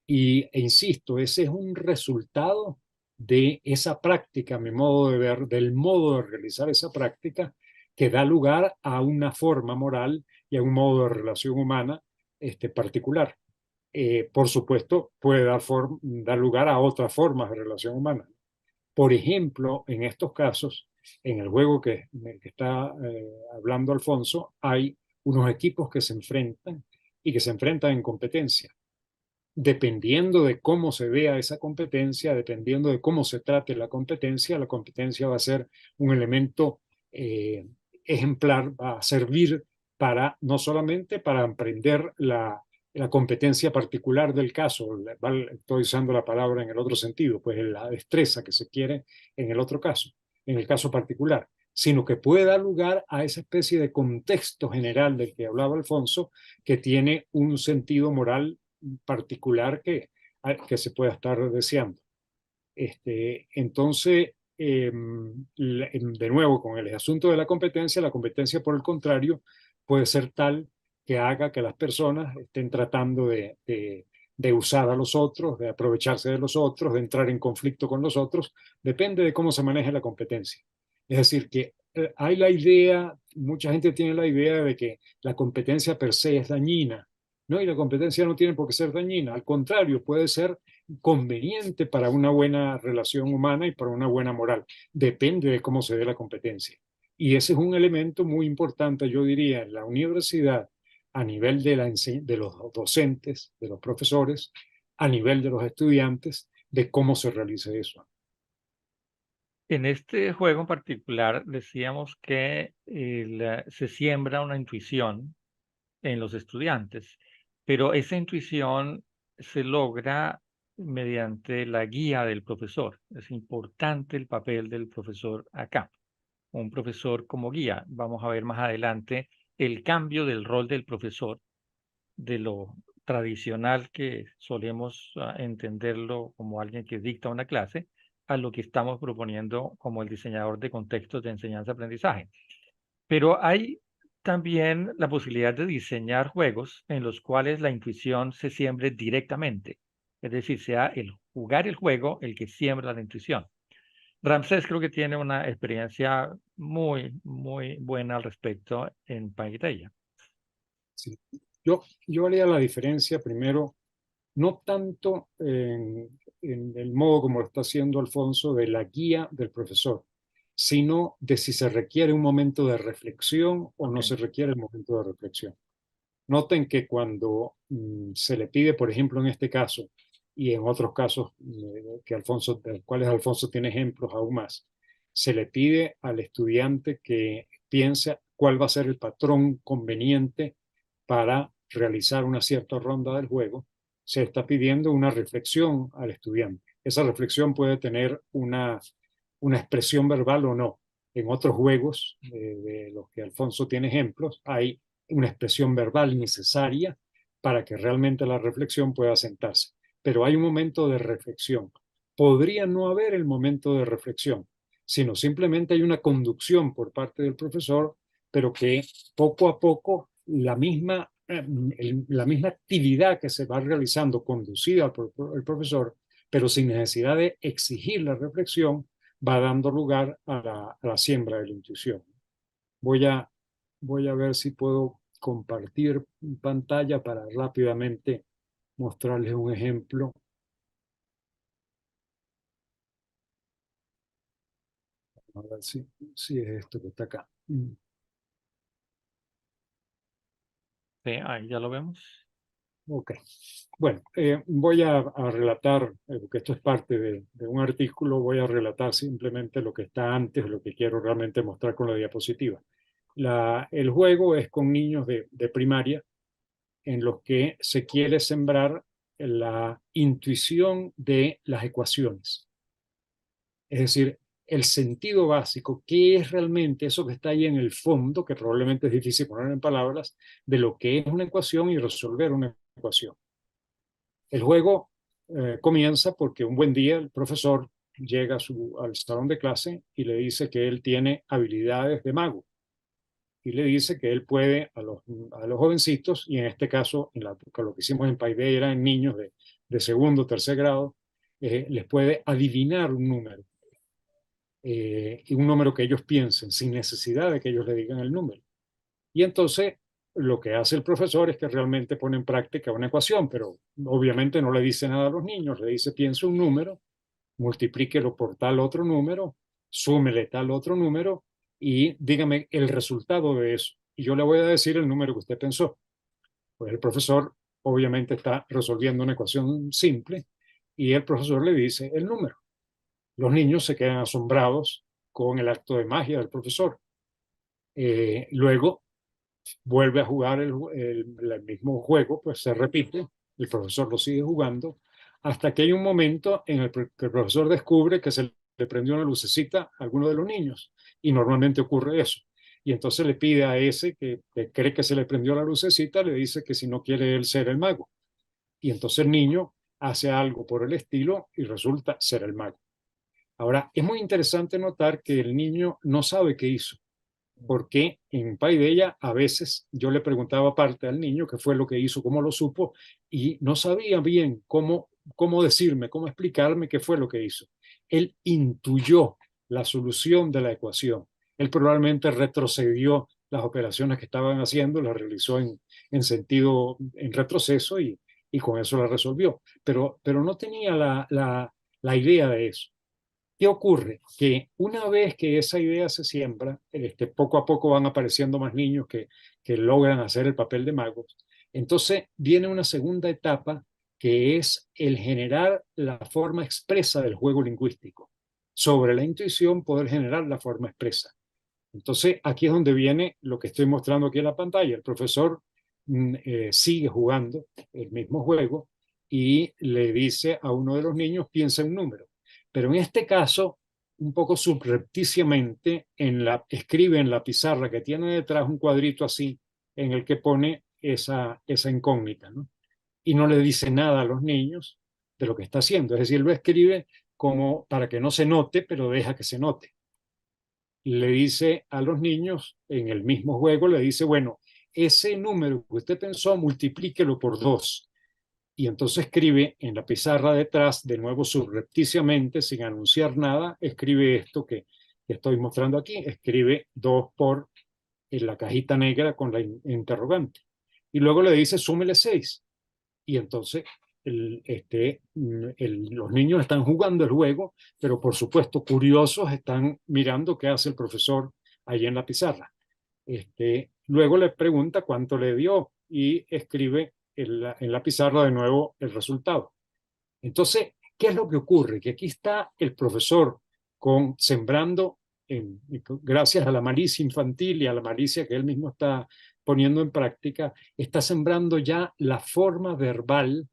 E insisto, ese es un resultado de esa práctica, a mi modo de ver, del modo de realizar esa práctica que da lugar a una forma moral y a un modo de relación humana particular. Por supuesto, puede dar lugar a otras formas de relación humana. Por ejemplo, en estos casos, en el juego que está hablando Alfonso, hay unos equipos que se enfrentan y que se enfrentan en competencia. Dependiendo de cómo se vea esa competencia, dependiendo de cómo se trate la competencia va a ser un elemento eh, ejemplar, va a servir para no solamente para aprender la competencia particular del caso, estoy usando la palabra en el otro sentido, pues la destreza que se quiere en el otro caso, en el caso particular, sino que puede dar lugar a esa especie de contexto general del que hablaba Alfonso, que tiene un sentido moral particular que se pueda estar deseando. Entonces, de nuevo, con el asunto de la competencia por el contrario puede ser tal que haga que las personas estén tratando de usar a los otros, de aprovecharse de los otros, de entrar en conflicto con los otros, depende de cómo se maneje la competencia. Es decir, que hay la idea, mucha gente tiene la idea de que la competencia per se es dañina, ¿no? Y la competencia no tiene por qué ser dañina, al contrario, puede ser conveniente para una buena relación humana y para una buena moral. Depende de cómo se dé la competencia. Y ese es un elemento muy importante, yo diría, en la universidad, a nivel de los docentes, de los profesores, a nivel de los estudiantes, de cómo se realice eso. En este juego en particular decíamos que se siembra una intuición en los estudiantes, pero esa intuición se logra mediante la guía del profesor. Es importante el papel del profesor acá, un profesor como guía. Vamos a ver más adelante el cambio del rol del profesor, de lo tradicional que solemos entenderlo como alguien que dicta una clase, a lo que estamos proponiendo como el diseñador de contextos de enseñanza-aprendizaje. Pero hay también la posibilidad de diseñar juegos en los cuales la intuición se siembre directamente, es decir, sea el jugar el juego el que siembra la intuición. Ramsés creo que tiene una experiencia muy buena al respecto en Paideia. Sí. Yo haría la diferencia primero, no tanto en el modo como lo está haciendo Alfonso de la guía del profesor, sino de si se requiere un momento de reflexión o no Okay. se requiere el momento de reflexión. Noten que cuando se le pide, por ejemplo, en este caso, y en otros casos de los cuales Alfonso tiene ejemplos aún más, se le pide al estudiante que piense cuál va a ser el patrón conveniente para realizar una cierta ronda del juego. Se está pidiendo una reflexión al estudiante. Esa reflexión puede tener una expresión verbal o no. En otros juegos, de los que Alfonso tiene ejemplos, hay una expresión verbal necesaria para que realmente la reflexión pueda sentarse. Pero hay un momento de reflexión. Podría no haber el momento de reflexión, sino simplemente hay una conducción por parte del profesor, pero que poco a poco la misma la misma actividad que se va realizando, conducida por el profesor, pero sin necesidad de exigir la reflexión, va dando lugar a la siembra de la intuición. Voy a ver si puedo compartir pantalla para rápidamente mostrarles un ejemplo. A ver si es esto que está acá. Sí, ahí ya lo vemos. Ok. Bueno, voy a relatar, porque esto es parte de un artículo, voy a relatar simplemente lo que está antes, lo que quiero realmente mostrar con la diapositiva. El juego es con niños de primaria en los que se quiere sembrar la intuición de las ecuaciones. Es decir, el sentido básico, qué es realmente eso que está ahí en el fondo, que probablemente es difícil poner en palabras, de lo que es una ecuación y resolver una ecuación. El juego comienza porque un buen día el profesor llega al salón de clase y le dice que él tiene habilidades de mago y le dice que él puede a los jovencitos, y en este caso, con lo que hicimos en Paideia eran niños de segundo o tercer grado, les puede adivinar un número, y un número que ellos piensen, sin necesidad de que ellos le digan el número. Y entonces lo que hace el profesor es que realmente pone en práctica una ecuación, pero obviamente no le dice nada a los niños, le dice piense un número, multiplíquelo por tal otro número, súmele tal otro número y dígame el resultado de eso. Y yo le voy a decir el número que usted pensó. Pues el profesor obviamente está resolviendo una ecuación simple y el profesor le dice el número. Los niños se quedan asombrados con el acto de magia del profesor. Luego vuelve a jugar el mismo juego, pues se repite, el profesor lo sigue jugando, hasta que hay un momento en el que el profesor descubre que se le prendió una lucecita a alguno de los niños, y normalmente ocurre eso. Y entonces le pide a ese que cree que se le prendió la lucecita, le dice que si no quiere él ser el mago. Y entonces el niño hace algo por el estilo y resulta ser el mago. Ahora, es muy interesante notar que el niño no sabe qué hizo, porque en Paideia a veces yo le preguntaba aparte al niño qué fue lo que hizo, cómo lo supo, y no sabía bien cómo decirme, cómo explicarme qué fue lo que hizo. Él intuyó la solución de la ecuación. Él probablemente retrocedió las operaciones que estaban haciendo, las realizó en retroceso y con eso la resolvió. Pero no tenía la idea de eso. ¿Qué ocurre? Que una vez que esa idea se siembra, poco a poco van apareciendo más niños que logran hacer el papel de magos. Entonces viene una segunda etapa que es el generar la forma expresa del juego lingüístico. Sobre la intuición, poder generar la forma expresa. Entonces aquí es donde viene lo que estoy mostrando aquí en la pantalla. El profesor sigue jugando el mismo juego y le dice a uno de los niños, piensa un número. Pero en este caso, un poco subrepticiamente, escribe en la pizarra que tiene detrás un cuadrito así en el que pone esa incógnita, ¿no? Y no le dice nada a los niños de lo que está haciendo. Es decir, lo escribe como para que no se note, pero deja que se note. Le dice a los niños, en el mismo juego, le dice, bueno, ese número que usted pensó, multiplíquelo por 2. Y entonces escribe en la pizarra detrás, de nuevo subrepticiamente, sin anunciar nada, escribe esto que estoy mostrando aquí, escribe 2 por en la cajita negra con la interrogante. Y luego le dice, súmele 6. Y entonces los niños están jugando el juego, pero por supuesto curiosos están mirando qué hace el profesor ahí en la pizarra. Luego le pregunta cuánto le dio y escribe en la pizarra de nuevo el resultado. Entonces, ¿qué es lo que ocurre? Que aquí está el profesor sembrando, gracias a la malicia infantil y a la malicia que él mismo está poniendo en práctica, está sembrando ya la forma verbal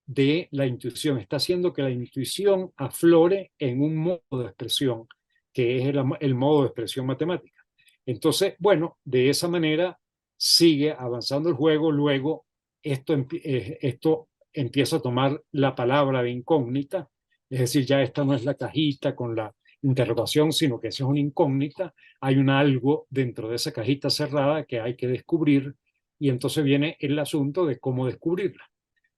de la intuición, está haciendo que la intuición aflore en un modo de expresión, que es el modo de expresión matemática. Entonces, bueno, de esa manera sigue avanzando el juego, luego esto empieza a tomar la palabra de incógnita, es decir, ya esta no es la cajita con la interrogación, sino que esa es una incógnita, hay un algo dentro de esa cajita cerrada que hay que descubrir, y entonces viene el asunto de cómo descubrirla.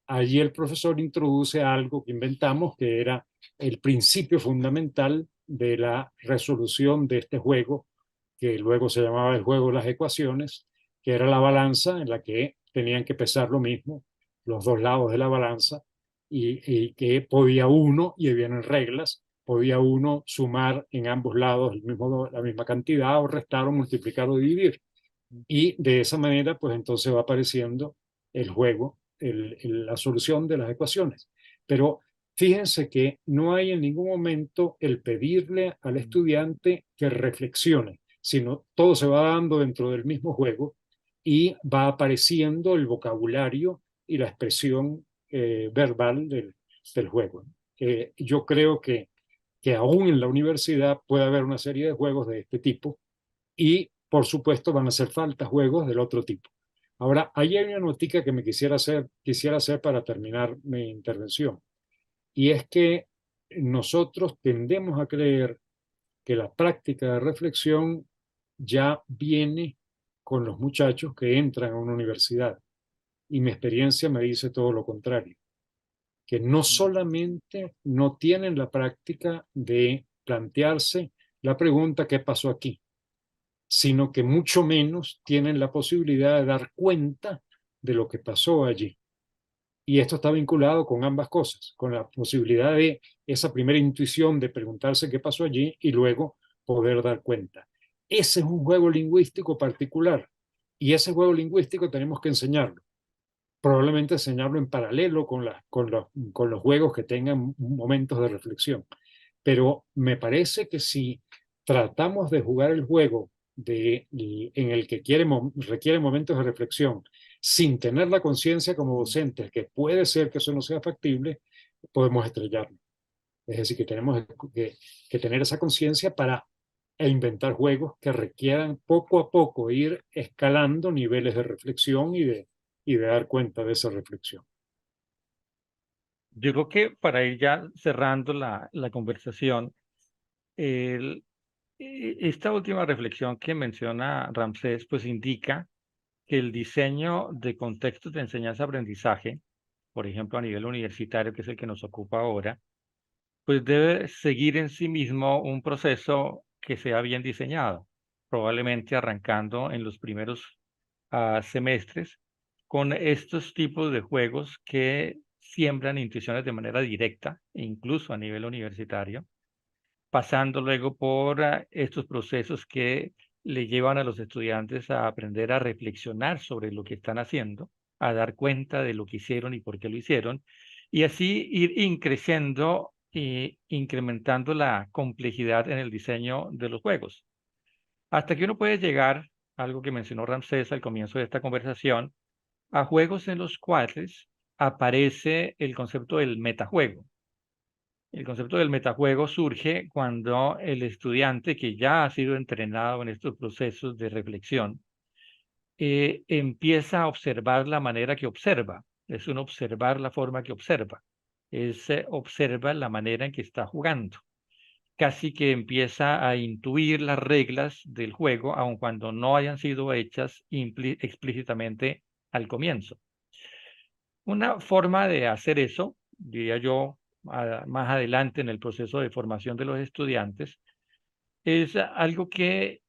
Allí el profesor introduce algo que inventamos, que era el principio fundamental de la resolución de este juego, que luego se llamaba el juego de las ecuaciones, que era la balanza en la que tenían que pesar lo mismo los dos lados de la balanza, y que podía uno, y vienen reglas, podía uno sumar en ambos lados la misma cantidad, o restar, o multiplicar, o dividir. Y de esa manera, pues entonces va apareciendo el juego, la solución de las ecuaciones. Pero fíjense que no hay en ningún momento el pedirle al estudiante que reflexione, sino todo se va dando dentro del mismo juego y va apareciendo el vocabulario y la expresión verbal del juego. Yo creo que aún en la universidad puede haber una serie de juegos de este tipo, y por supuesto van a hacer falta juegos del otro tipo. Ahora, ahí hay una notica que me quisiera hacer para terminar mi intervención, y es que nosotros tendemos a creer que la práctica de reflexión ya viene con los muchachos que entran a una universidad, y mi experiencia me dice todo lo contrario, que no solamente no tienen la práctica de plantearse la pregunta ¿qué pasó aquí?, sino que mucho menos tienen la posibilidad de dar cuenta de lo que pasó allí. Y esto está vinculado con ambas cosas, con la posibilidad de esa primera intuición de preguntarse qué pasó allí y luego poder dar cuenta. Ese es un juego lingüístico particular, y ese juego lingüístico tenemos que enseñarlo. Probablemente enseñarlo en paralelo con los juegos que tengan momentos de reflexión. Pero me parece que si tratamos de jugar el juego en el que requiere momentos de reflexión, sin tener la conciencia como docentes, que puede ser que eso no sea factible, podemos estrellarlo. Es decir, que tenemos que tener esa conciencia para inventar juegos que requieran poco a poco ir escalando niveles de reflexión y de dar cuenta de esa reflexión. Yo creo que para ir ya cerrando la conversación, el- esta última reflexión que menciona Ramsés, pues indica que el diseño de contextos de enseñanza-aprendizaje, por ejemplo, a nivel universitario, que es el que nos ocupa ahora, pues debe seguir en sí mismo un proceso que sea bien diseñado, probablemente arrancando en los primeros semestres con estos tipos de juegos que siembran intuiciones de manera directa, incluso a nivel universitario, pasando luego por estos procesos que le llevan a los estudiantes a aprender a reflexionar sobre lo que están haciendo, a dar cuenta de lo que hicieron y por qué lo hicieron, y así ir increciendo e incrementando la complejidad en el diseño de los juegos. Hasta que uno puede llegar, algo que mencionó Ramsés al comienzo de esta conversación, a juegos en los cuales aparece el concepto del metajuego. El concepto del metajuego surge cuando el estudiante que ya ha sido entrenado en estos procesos de reflexión empieza a observar la manera que observa. Es un observar la forma que observa. Observa la manera en que está jugando. Casi que empieza a intuir las reglas del juego, aun cuando no hayan sido hechas explícitamente al comienzo. Una forma de hacer eso, diría yo, más adelante en el proceso de formación de los estudiantes, es algo que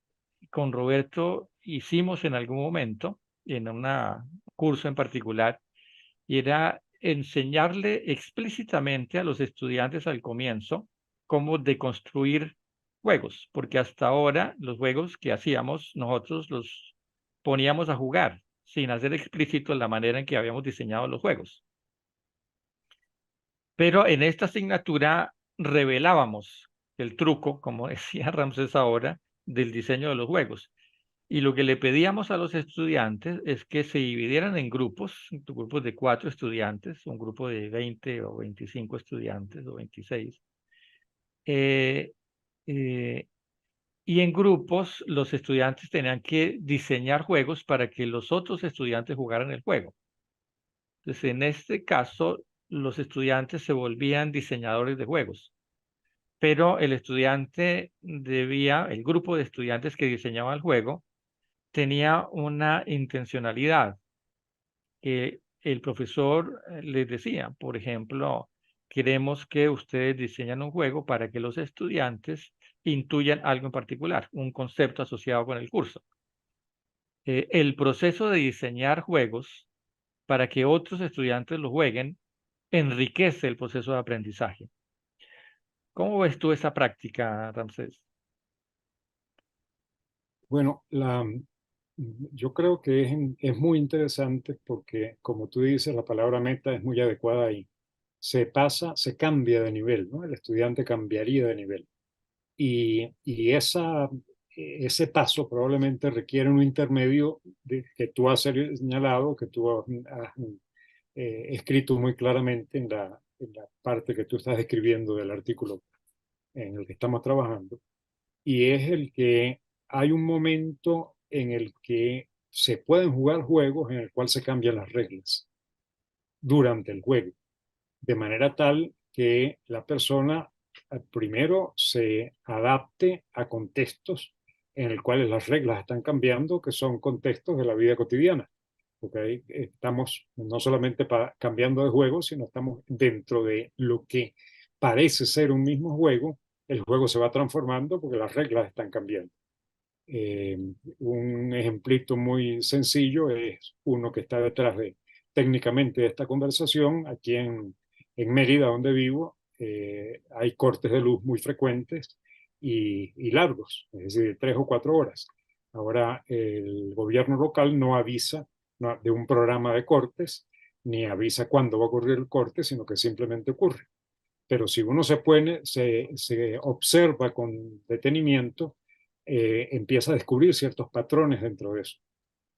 con Roberto hicimos en algún momento, en un curso en particular, y era enseñarle explícitamente a los estudiantes al comienzo cómo deconstruir juegos, porque hasta ahora los juegos que hacíamos nosotros los poníamos a jugar sin hacer explícito la manera en que habíamos diseñado los juegos. Pero en esta asignatura revelábamos el truco, como decía Ramsés ahora, del diseño de los juegos. Y lo que le pedíamos a los estudiantes es que se dividieran en grupos de 4 estudiantes, un grupo de 20 o 25 estudiantes o 26. eh, eh, y en grupos los estudiantes tenían que diseñar juegos para que los otros estudiantes jugaran el juego. Entonces, en este caso, los estudiantes se volvían diseñadores de juegos, pero el grupo de estudiantes que diseñaba el juego, tenía una intencionalidad, que el profesor les decía, por ejemplo, queremos que ustedes diseñen un juego para que los estudiantes intuyan algo en particular, un concepto asociado con el curso. El proceso de diseñar juegos para que otros estudiantes lo jueguen enriquece el proceso de aprendizaje. ¿Cómo ves tú esa práctica, Ramsés? Bueno, yo creo que es muy interesante porque, como tú dices, la palabra meta es muy adecuada ahí. Se cambia de nivel, ¿no? El estudiante cambiaría de nivel. Y ese paso probablemente requiere un intermedio que tú has señalado, que tú has escrito muy claramente en la parte que tú estás escribiendo del artículo en el que estamos trabajando, y es el que hay un momento en el que se pueden jugar juegos en el cual se cambian las reglas durante el juego, de manera tal que la persona primero se adapte a contextos en el cuales las reglas están cambiando, que son contextos de la vida cotidiana. Porque ahí estamos no solamente cambiando de juego, sino estamos dentro de lo que parece ser un mismo juego. El juego se va transformando porque las reglas están cambiando. Eh, un ejemplito muy sencillo es uno que está detrás de técnicamente de esta conversación. Aquí en Mérida, donde vivo, hay cortes de luz muy frecuentes y largos, es decir, de 3 o 4 horas. Ahora, el gobierno local no avisa de un programa de cortes, ni avisa cuándo va a ocurrir el corte, sino que simplemente ocurre. Pero si uno se observa con detenimiento, empieza a descubrir ciertos patrones dentro de eso.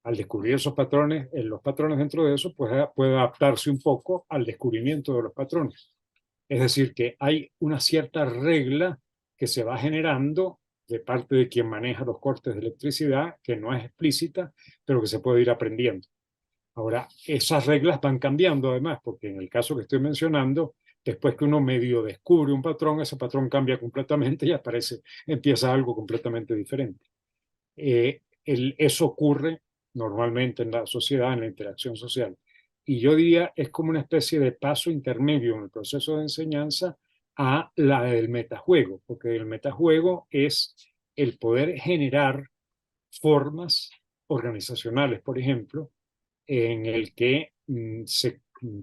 Al descubrir esos patrones, los patrones dentro de eso, pues puede adaptarse un poco al descubrimiento de los patrones. Es decir, que hay una cierta regla que se va generando de parte de quien maneja los cortes de electricidad, que no es explícita, pero que se puede ir aprendiendo. Ahora, esas reglas van cambiando además, porque en el caso que estoy mencionando, después que uno medio descubre un patrón, ese patrón cambia completamente y empieza algo completamente diferente. Eso ocurre normalmente en la sociedad, en la interacción social. Y yo diría, es como una especie de paso intermedio en el proceso de enseñanza a la del metajuego, porque el metajuego es el poder generar formas organizacionales, por ejemplo, en el que se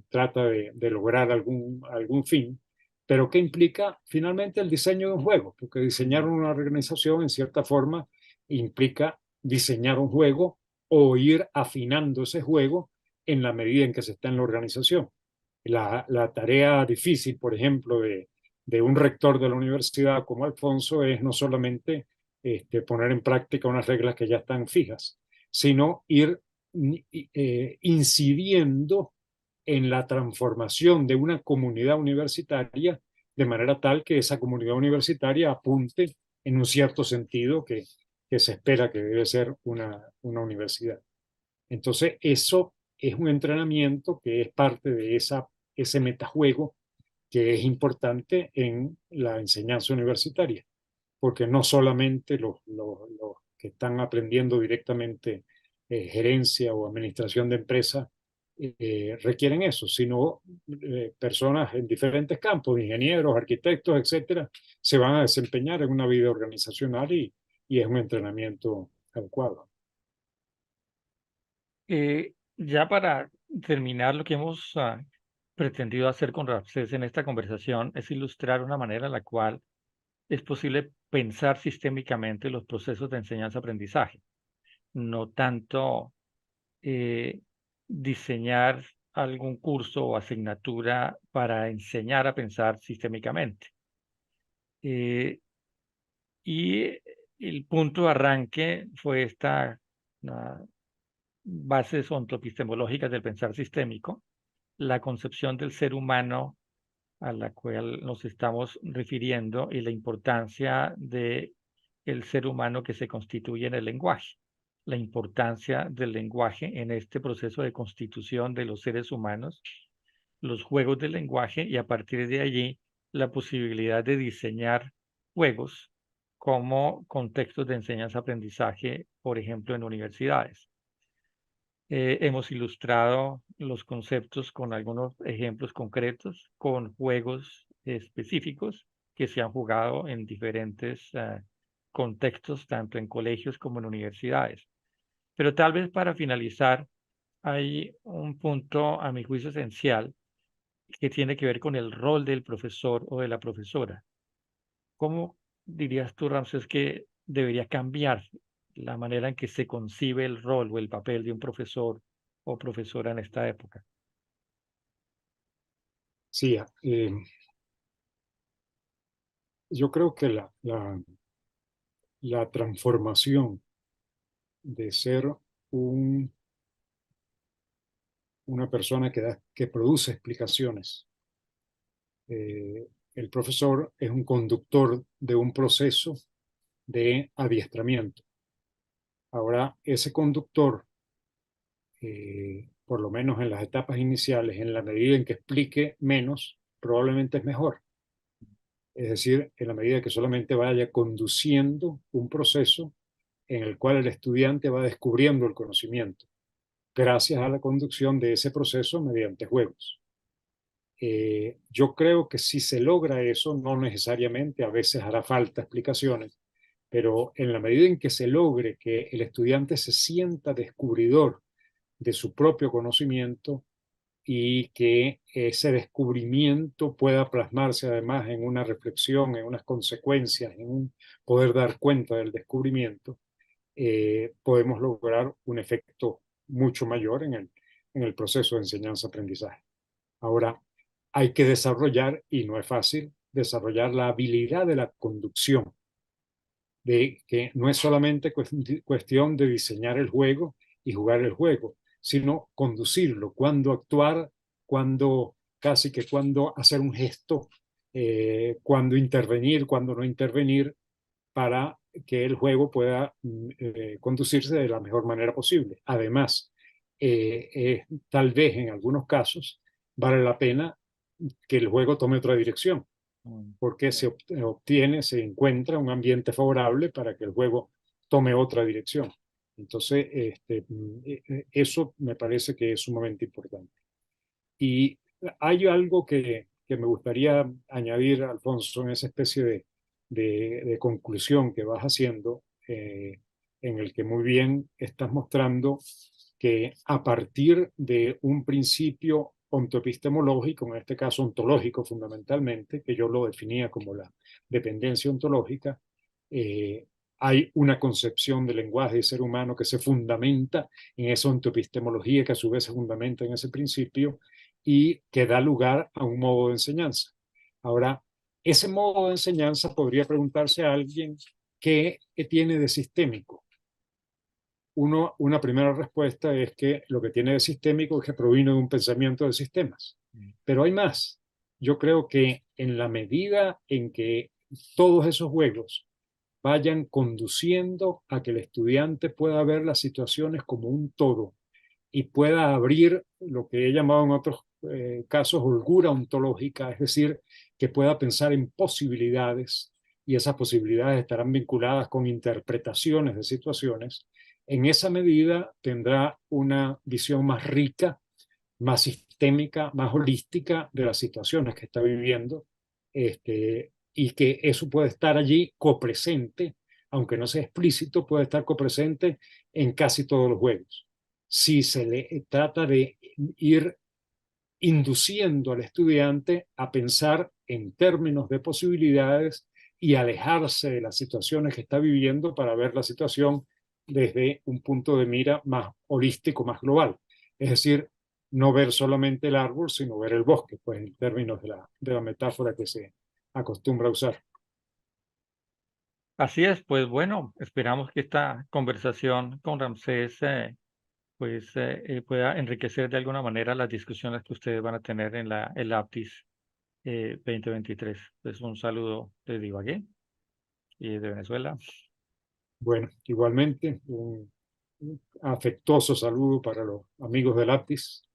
trata de lograr algún fin, pero que implica finalmente el diseño de un juego, porque diseñar una organización en cierta forma implica diseñar un juego o ir afinando ese juego en la medida en que se está en la organización. La tarea difícil, por ejemplo, de un rector de la universidad como Alfonso es no solamente poner en práctica unas reglas que ya están fijas, sino ir incidiendo en la transformación de una comunidad universitaria de manera tal que esa comunidad universitaria apunte en un cierto sentido que se espera que debe ser una universidad. Entonces, eso es un entrenamiento que es parte de ese metajuego que es importante en la enseñanza universitaria, porque no solamente los que están aprendiendo directamente gerencia o administración de empresas requieren eso, sino personas en diferentes campos, ingenieros, arquitectos, etcétera, se van a desempeñar en una vida organizacional y es un entrenamiento adecuado. Ya para terminar, lo que hemos pretendido hacer con Ramsés en esta conversación es ilustrar una manera en la cual es posible pensar sistémicamente los procesos de enseñanza-aprendizaje, no tanto eh, diseñar algún curso o asignatura para enseñar a pensar sistémicamente. Eh, y el punto de arranque fue esta bases ontoepistemológicas del pensar sistémico, la concepción del ser humano a la cual nos estamos refiriendo y la importancia de el ser humano que se constituye en el lenguaje, la importancia del lenguaje en este proceso de constitución de los seres humanos, los juegos del lenguaje y a partir de allí la posibilidad de diseñar juegos como contextos de enseñanza-aprendizaje, por ejemplo, en universidades. Hemos ilustrado los conceptos con algunos ejemplos concretos, con juegos específicos que se han jugado en diferentes contextos, tanto en colegios como en universidades. Pero tal vez para finalizar, hay un punto, a mi juicio, esencial que tiene que ver con el rol del profesor o de la profesora. ¿Cómo dirías tú, Ramses, que debería cambiar la manera en que se concibe el rol o el papel de un profesor o profesora en esta época? Sí, yo creo que la transformación de ser un, una persona que produce explicaciones, el profesor es un conductor de un proceso de adiestramiento. Ahora, ese conductor, por lo menos en las etapas iniciales, en la medida en que explique menos, probablemente es mejor. Es decir, en la medida que solamente vaya conduciendo un proceso en el cual el estudiante va descubriendo el conocimiento, gracias a la conducción de ese proceso mediante juegos. Yo creo que si se logra eso, no necesariamente, a veces hará falta explicaciones, pero en la medida en que se logre que el estudiante se sienta descubridor de su propio conocimiento y que ese descubrimiento pueda plasmarse además en una reflexión, en unas consecuencias, en un poder dar cuenta del descubrimiento, podemos lograr un efecto mucho mayor en el proceso de enseñanza-aprendizaje. Ahora, hay que desarrollar, y no es fácil, desarrollar la habilidad de la conducción, de que no es solamente cuestión de diseñar el juego y jugar el juego, sino conducirlo, cuándo actuar, cuándo casi que cuándo hacer un gesto, cuándo intervenir, cuándo no intervenir, para que el juego pueda conducirse de la mejor manera posible. Además, tal vez en algunos casos vale la pena que el juego tome otra dirección, Mm, porque se obtiene, se encuentra un ambiente favorable para que el juego tome otra dirección. Entonces, eso me parece que es sumamente importante. Y hay algo que me gustaría añadir, Alfonso, en esa especie de conclusión que vas haciendo, en el que muy bien estás mostrando que a partir de un principio ontoepistemológico, en este caso ontológico fundamentalmente, que yo lo definía como la dependencia ontológica, eh, hay una concepción del lenguaje y ser humano que se fundamenta en esa ontoepistemología, que a su vez se fundamenta en ese principio y que da lugar a un modo de enseñanza. Ahora, ese modo de enseñanza podría preguntarse a alguien qué tiene de sistémico. Una primera respuesta es que lo que tiene de sistémico es que proviene de un pensamiento de sistemas. mm, Pero hay más. Yo creo que en la medida en que todos esos juegos vayan conduciendo a que el estudiante pueda ver las situaciones como un todo y pueda abrir lo que he llamado en otros casos holgura ontológica, es decir, que pueda pensar en posibilidades y esas posibilidades estarán vinculadas con interpretaciones de situaciones, en esa medida tendrá una visión más rica, más sistémica, más holística de las situaciones que está viviendo, y que eso puede estar allí copresente, aunque no sea explícito, puede estar copresente en casi todos los juegos. Si se le trata de ir induciendo al estudiante a pensar en términos de posibilidades y alejarse de las situaciones que está viviendo para ver la situación desde un punto de mira más holístico, más global. Es decir, no ver solamente el árbol, sino ver el bosque, pues en términos de la metáfora que se acostumbra a usar. así es, pues bueno, esperamos que esta conversación con Ramsés pueda enriquecer de alguna manera las discusiones que ustedes van a tener en el APTIS 2023. Pues un saludo de Ibagué y de Venezuela. Bueno, igualmente, un afectuoso saludo para los amigos del Aptis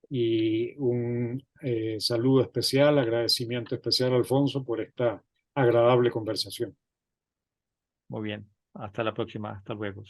y un saludo especial, agradecimiento especial a Alfonso por esta agradable conversación. Muy bien, hasta la próxima, hasta luego.